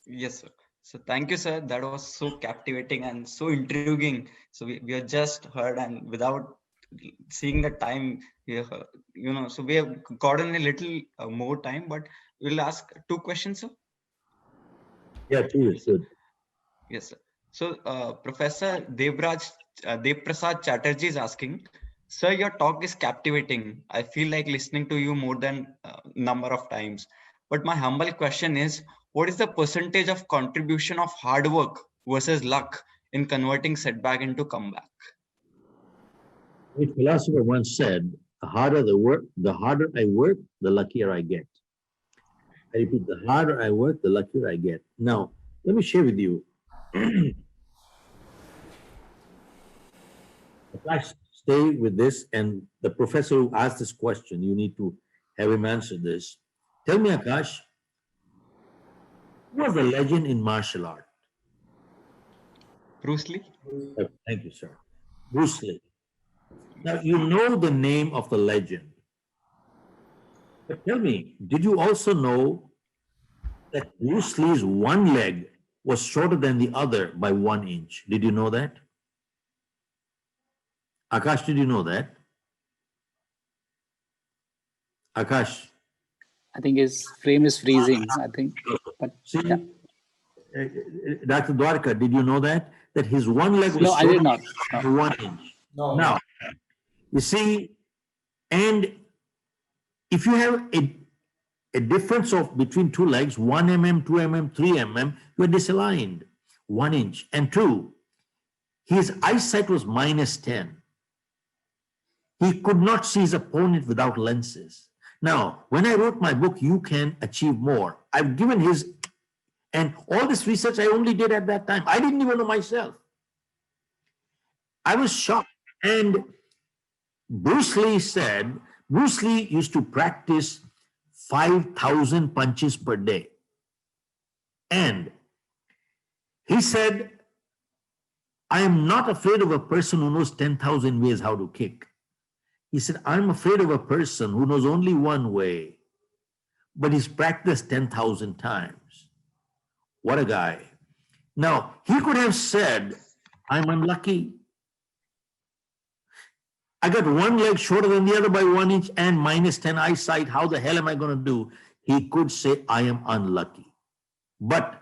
S1: Yes, sir. So thank you, sir. That was so captivating and so intriguing. So we have just heard, and without seeing the time, we have, so we have gotten a little more time, but we'll ask 2 questions, sir.
S3: Yeah, please. Good.
S1: Yes, sir. So Professor Devprasad Chatterjee is asking, sir, your talk is captivating. I feel like listening to you more than number of times. But my humble question is, what is the percentage of contribution of hard work versus luck in converting setback into comeback?
S3: A philosopher once said, the harder I work, the luckier I get. I repeat, the harder I work, the luckier I get. Now, let me share with you. stay with this, and the professor who asked this question, you need to have him answer this. Tell me, Akash, who was the legend in martial art?
S1: Bruce Lee.
S3: Oh, thank you, sir. Bruce Lee. Now, you know the name of the legend. But tell me, did you also know that Bruce Lee's one leg was shorter than the other by 1 inch? Did you know that? Akash, did you know that? Akash.
S2: I think his frame is freezing, I think. But
S3: See,
S2: yeah.
S3: Dr. Dwarka, did you know that? That his one leg was
S2: No, I did not.
S3: by
S2: No.
S3: 1 inch.
S4: No.
S3: Now, you see, and if you have a difference of between two legs, 1 mm, 2 mm, 3 mm, you are disaligned. 1 inch. And 2, his eyesight was -10. He could not see his opponent without lenses. Now, when I wrote my book, You Can Achieve More, I've given his, and all this research I only did at that time. I didn't even know myself. I was shocked. And Bruce Lee said, Bruce Lee used to practice 5,000 punches per day. And he said, I am not afraid of a person who knows 10,000 ways how to kick. He said, I'm afraid of a person who knows only one way, but he's practiced 10,000 times. What a guy. Now, he could have said, I'm unlucky. I got one leg shorter than the other by 1 inch and -10 eyesight. How the hell am I going to do? He could say, I am unlucky. But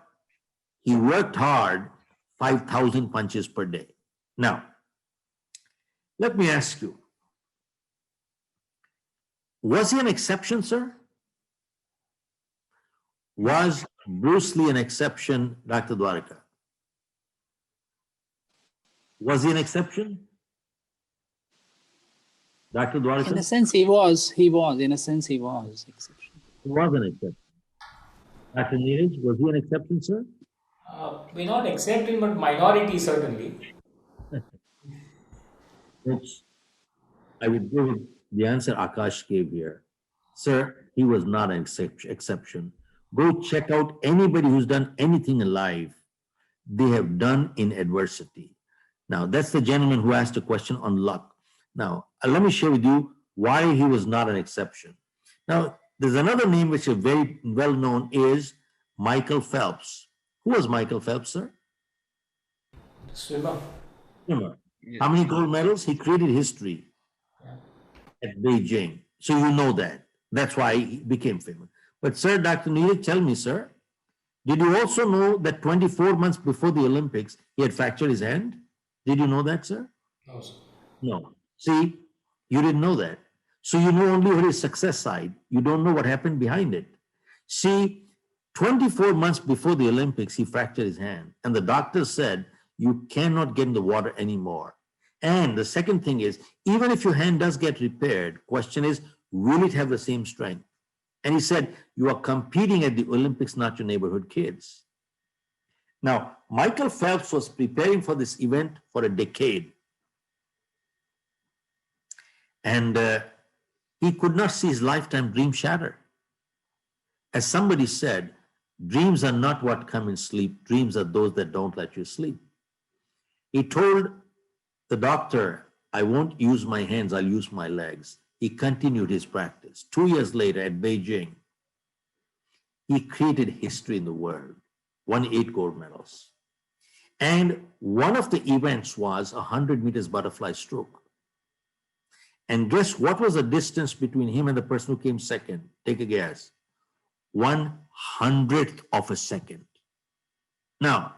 S3: he worked hard, 5,000 punches per day. Now, let me ask you, was he an exception, sir? Was Bruce Lee an exception, Dr. Dwarka? Was he an exception? Dr. Dwarka?
S2: In a sense, he was. In a sense, he was. Exception.
S3: He was an exception. Dr. Neeraj, was he an exception, sir?
S4: May not exception, but minority certainly.
S3: Oops. I would give the answer Akash gave here. Sir, he was not an exception. Go check out anybody who's done anything in life, they have done in adversity. Now, that's the gentleman who asked a question on luck. Now, let me share with you why he was not an exception. Now, there's another name which is very well known is Michael Phelps. Who was Michael Phelps, sir?
S4: Swimmer.
S3: Swimmer. How many gold medals? He created history at Beijing. So you know that. That's why he became famous. But sir, Dr. Neeraj, tell me, sir, did you also know that 24 months before the Olympics, he had fractured his hand? Did you know that, sir?
S4: No, sir.
S3: No. See, you didn't know that. So you know only what his success side. You don't know what happened behind it. See, 24 months before the Olympics, he fractured his hand. And the doctor said, you cannot get in the water anymore. And the second thing is, even if your hand does get repaired, question is, will it have the same strength? And he said, you are competing at the Olympics, not your neighborhood kids. Now, Michael Phelps was preparing for this event for a decade. And he could not see his lifetime dream shatter. As somebody said, dreams are not what come in sleep. Dreams are those that don't let you sleep. He told the doctor, I won't use my hands, I'll use my legs. He continued his practice. 2 years later at Beijing, he created history in the world, won 8 gold medals. And one of the events was 100 meters butterfly stroke. And guess what was the distance between him and the person who came second? Take a guess. 1/100th of a second. Now,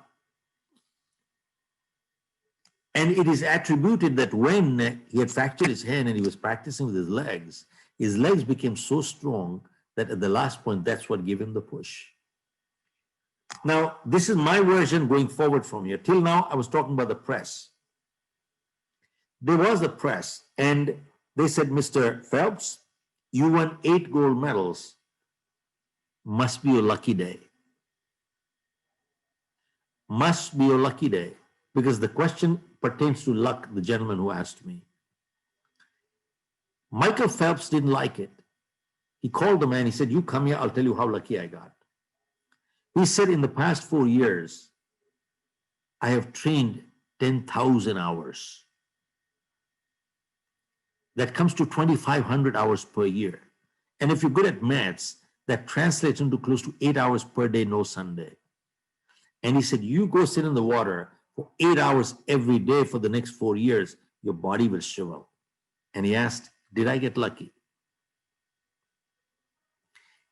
S3: and it is attributed that when he had fractured his hand and he was practicing with his legs became so strong that at the last point, that's what gave him the push. Now, this is my version going forward from here. Till now, I was talking about the press. There was a press, and they said, Mr. Phelps, you won 8 gold medals. Must be your lucky day. Must be your lucky day. Because the question pertains to luck, the gentleman who asked me. Michael Phelps didn't like it. He called the man. He said, you come here, I'll tell you how lucky I got. He said, in the past 4 years, I have trained 10,000 hours. That comes to 2,500 hours per year. And if you're good at maths, that translates into close to 8 hours per day, no Sunday. And he said, you go sit in the water for 8 hours every day for the next 4 years, your body will shrivel. And he asked, did I get lucky?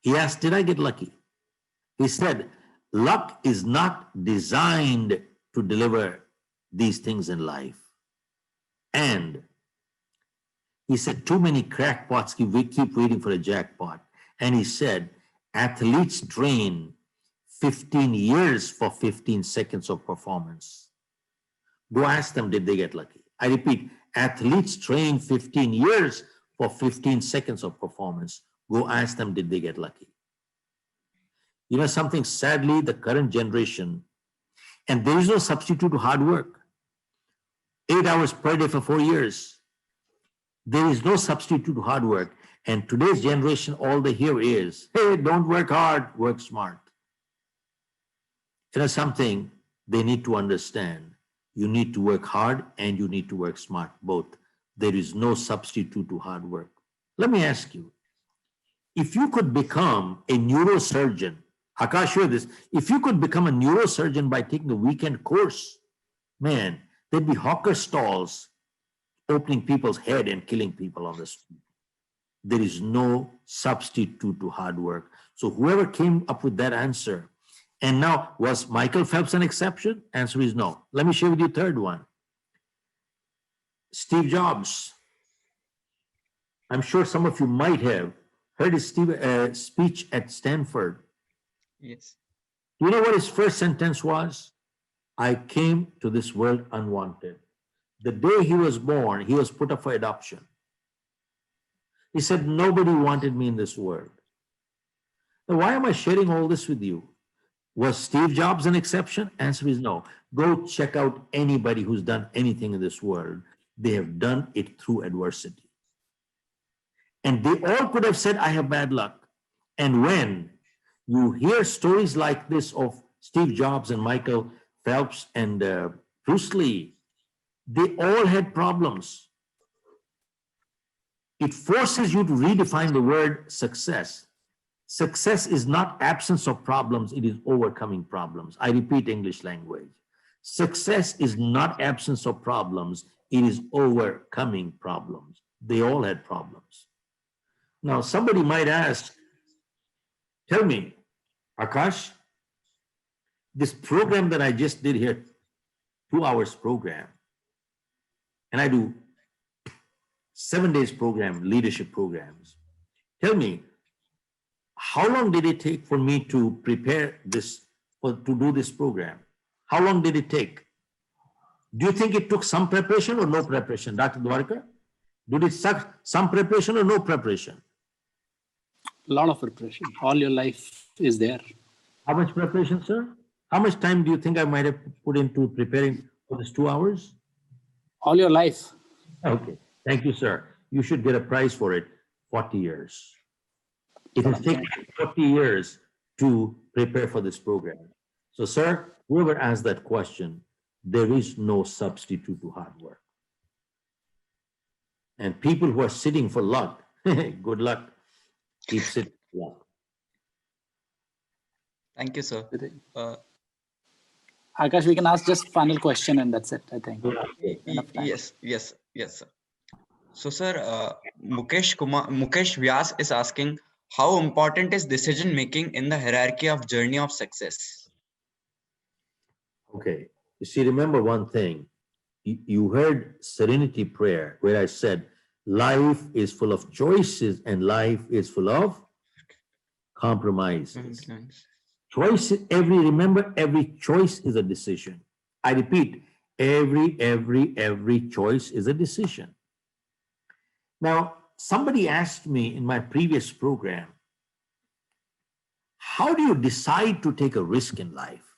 S3: He asked, did I get lucky? He said, luck is not designed to deliver these things in life. And he said, too many crackpots keep waiting for a jackpot. And he said, athletes train 15 years for 15 seconds of performance. Go ask them, did they get lucky? I repeat, athletes train 15 years for 15 seconds of performance. Go ask them, did they get lucky? You know something, sadly, the current generation, and there is no substitute to hard work. 8 hours per day for 4 years. There is no substitute to hard work. And today's generation, all they hear is, hey, don't work hard, work smart. You know something, they need to understand. You need to work hard and you need to work smart, both. There is no substitute to hard work. Let me ask you, if you could become a neurosurgeon, Akash, hear this, if you could become a neurosurgeon by taking a weekend course, man, there'd be hawker stalls opening people's head and killing people on the street. There is no substitute to hard work. So whoever came up with that answer, and now, was Michael Phelps an exception? Answer is no. Let me share with you a third one. Steve Jobs. I'm sure some of you might have heard his speech at Stanford.
S1: Yes.
S3: Do you know what his first sentence was? I came to this world unwanted. The day he was born, he was put up for adoption. He said, nobody wanted me in this world. Now, why am I sharing all this with you? Was Steve Jobs an exception? Answer is no. Go check out anybody who's done anything in this world. They have done it through adversity. And they all could have said, I have bad luck. And when you hear stories like this of Steve Jobs and Michael Phelps and Bruce Lee, they all had problems. It forces you to redefine the word success. Success is not absence of problems, it is overcoming problems. I repeat English language. Success is not absence of problems, it is overcoming problems. They all had problems. Now, somebody might ask, tell me, Akash, this program that I just did here, 2 hours program, and I do 7 days program, leadership programs. Tell me, how long did it take for me to prepare this, to do this program? How long did it take? Do you think it took some preparation or no preparation, Dr. Dwarka? Did it suck some preparation or no preparation?
S2: A lot of preparation. All your life is there.
S3: How much preparation, sir? How much time do you think I might have put into preparing for this 2 hours?
S2: All your life.
S3: Okay, thank you, sir. You should get a prize for it, 40 years. It has taken 40 years to prepare for this program. So, sir, whoever asked that question, there is no substitute to hard work. And people who are sitting for luck, good luck, keep sitting for luck.
S1: Thank you, sir.
S2: Akash, we can ask just final question and that's it, I think. Enough time.
S1: Yes, sir. So, sir, Mukesh Vyas is asking, how important is decision making in the hierarchy of journey of success?
S3: Okay, you see, remember one thing. You heard Serenity Prayer, where I said, life is full of choices and life is full of compromises. Choice, remember, every choice is a decision. I repeat, every choice is a decision. Now, somebody asked me in my previous program, how do you decide to take a risk in life?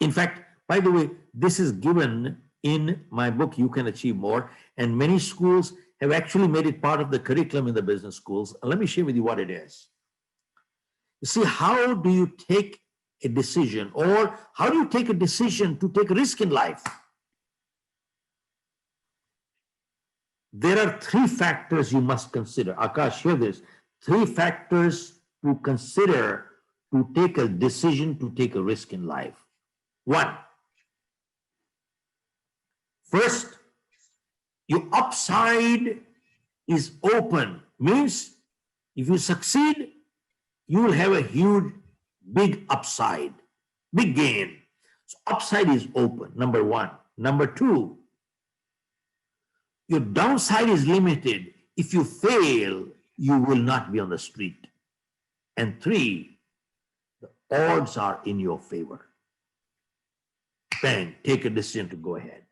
S3: In fact, by the way, this is given in my book, You Can Achieve More, and many schools have actually made it part of the curriculum in the business schools. And let me share with you what it is. You see, how do you take a decision, or how do you take a decision to take a risk in life? There are three factors you must consider. Akash, hear this. Three factors to consider to take a decision to take a risk in life. One, first, your upside is open. Means if you succeed, you will have a huge, big upside, big gain. So upside is open, number one. Number two, your downside is limited. If you fail, you will not be on the street. And three, the odds are in your favor. Bang, take a decision to go ahead.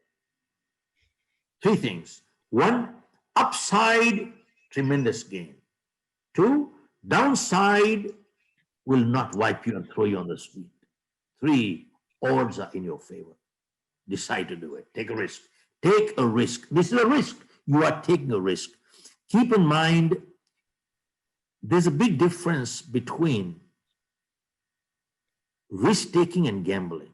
S3: Three things. One, upside, tremendous gain. Two, downside will not wipe you and throw you on the street. Three, odds are in your favor. Decide to do it. Take a risk. Take a risk. This is a risk. You are taking a risk. Keep in mind, there's a big difference between risk-taking and gambling.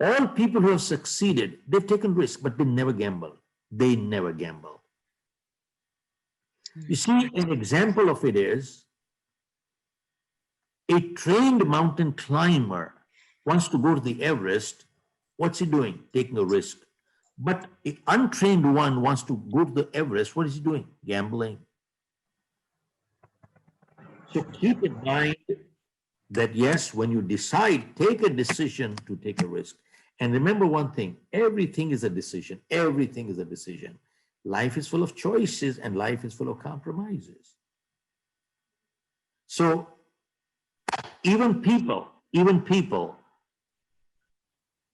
S3: All people who have succeeded, they've taken risk, but they never gamble. They never gamble. You see, an example of it is a trained mountain climber wants to go to the Everest. What's he doing? Taking a risk. But an untrained one wants to go to the Everest. What is he doing? Gambling. So keep in mind that yes, when you decide, take a decision to take a risk. And remember one thing, everything is a decision. Everything is a decision. Life is full of choices and life is full of compromises. So even people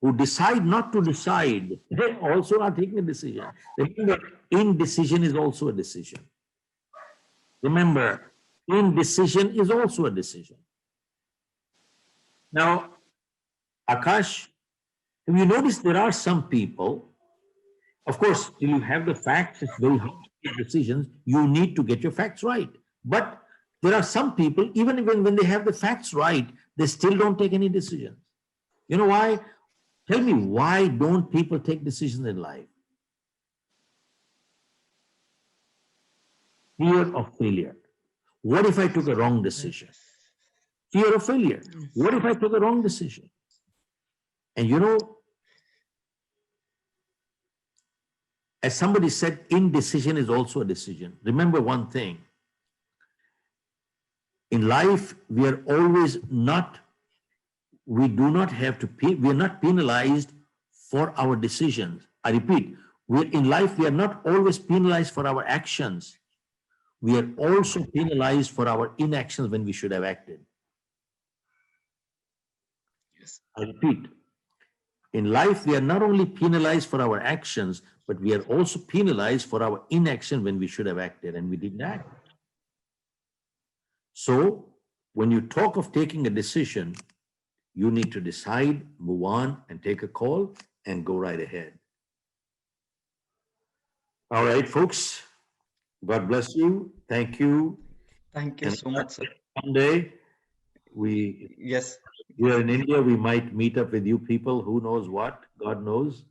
S3: who decide not to decide, they also are taking a decision. Remember, indecision is also a decision. Remember, indecision is also a decision. Now, Akash, have you noticed there are some people, of course, till you have the facts, it's very hard to make decisions. You need to get your facts right. But there are some people, even when they have the facts right, they still don't take any decisions. You know why? Tell me, why don't people take decisions in life? Fear of failure. What if I took a wrong decision? Fear of failure. What if I took a wrong decision? And you know, as somebody said, indecision is also a decision. Remember one thing. In life, we are always not, we do not have to, we are not penalized for our decisions. I repeat, in life, we are not always penalized for our actions. We are also penalized for our inactions when we should have acted.
S1: Yes.
S3: I repeat, in life, we are not only penalized for our actions, but we are also penalized for our inaction when we should have acted and we didn't act. So when you talk of taking a decision, you need to decide, move on, and take a call and go right ahead. All right, folks. God bless you. Thank you.
S1: Thank you so much, sir.
S3: Someday
S1: Yes.
S3: we are in India, we might meet up with you people. Who knows what? God knows.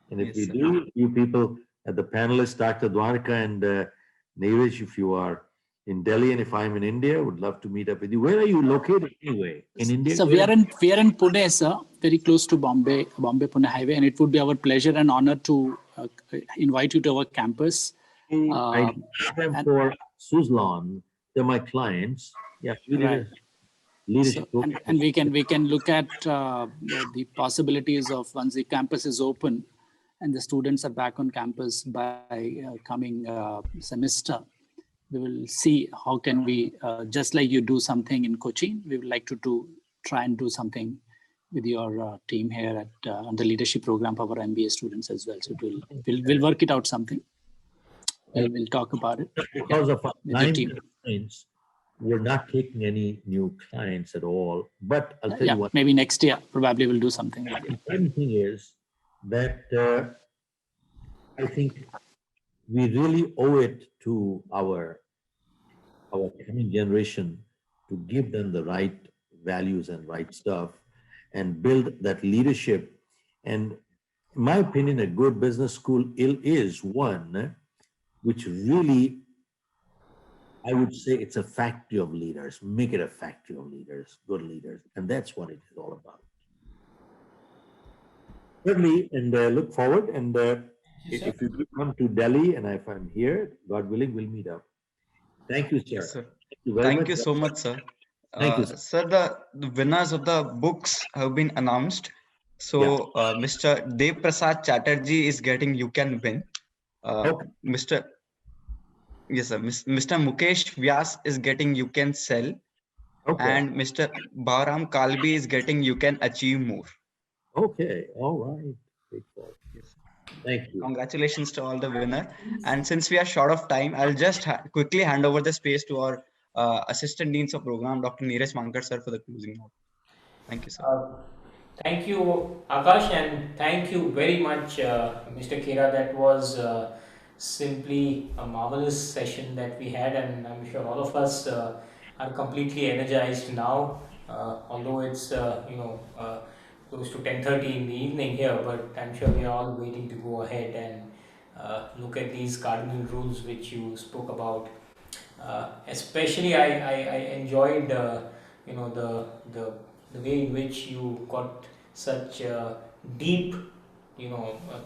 S3: And if
S1: Yes,
S3: we
S1: sir.
S3: do, you people at the panelists, Dr. Dwarka and Neeraj, if you are in Delhi and if I'm in India, would love to meet up with you. Where are you located anyway? In India?
S2: So we are in Pune, sir, very close to Bombay-Pune highway, and it would be our pleasure and honor to invite you to our campus.
S3: I have them for Suzlon. They're my clients. Yeah, we did a leadership
S2: So,
S3: program.
S2: and we can look at the possibilities of once the campus is open and the students are back on campus by coming semester. We will see how can we, just like you do something in Cochin, we would like to try and do something with your team here at on the leadership program for our MBA students as well. So we'll work it out something. We'll talk about it.
S3: Because of our
S2: with your
S3: time
S2: team.
S3: constraints, we're not taking any new clients at all. But I'll tell you what.
S2: Maybe next year, probably we'll do something.
S3: The important thing is that I think we really owe it to our coming generation to give them the right values and right stuff and build that leadership. And in my opinion, a good business school is one which really, I would say, it's a factory of leaders. Make it a factory of leaders, good leaders. And that's what it is all about. Thirdly, and look forward. And if you could come to Delhi, and if I'm here, God willing, we'll meet up. Thank you, sir.
S1: Yes, sir.
S3: Thank you very
S1: Thank
S3: much.
S1: you so much, sir.
S3: Thank you, sir.
S1: Sir, the winners of the books have been announced. So, Mr. Dev Prasad Chatterjee is getting You Can Win.
S3: Okay.
S1: Mr. Yes, sir. Mr. Mukesh Vyas is getting You Can Sell.
S3: Okay.
S1: And Mr. Bharam Kalbi is getting You Can Achieve More.
S3: Okay. All right. Great call.
S1: Yes.
S3: Thank you.
S1: Congratulations to all the winner. And since we are short of time, I'll just quickly hand over the space to our Assistant Deans of Program, Dr. Neeraj Mankar, sir, for the closing note. Thank you, sir.
S4: Thank you, Akash, and thank you very much, Mr. Khera. That was simply a marvelous session that we had, and I'm sure all of us are completely energized now. Although it's close to 10:30 in the evening here, but I'm sure we are all waiting to go ahead and look at these cardinal rules which you spoke about. Especially, I enjoyed the way in which you got such deep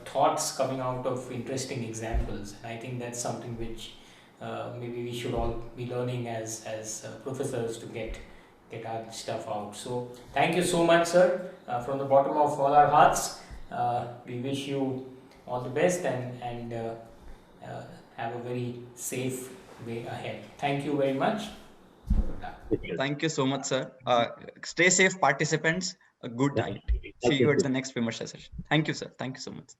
S4: thoughts coming out of interesting examples. And I think that's something which maybe we should all be learning as professors to get our stuff out. So thank you so much, sir, from the bottom of all our hearts. We wish you all the best and have a very safe way ahead. Thank you very much.
S1: Thank you so much, sir. Stay safe, participants. A good night. See you at the next Vimarsha session. Thank you, sir. Thank you so much.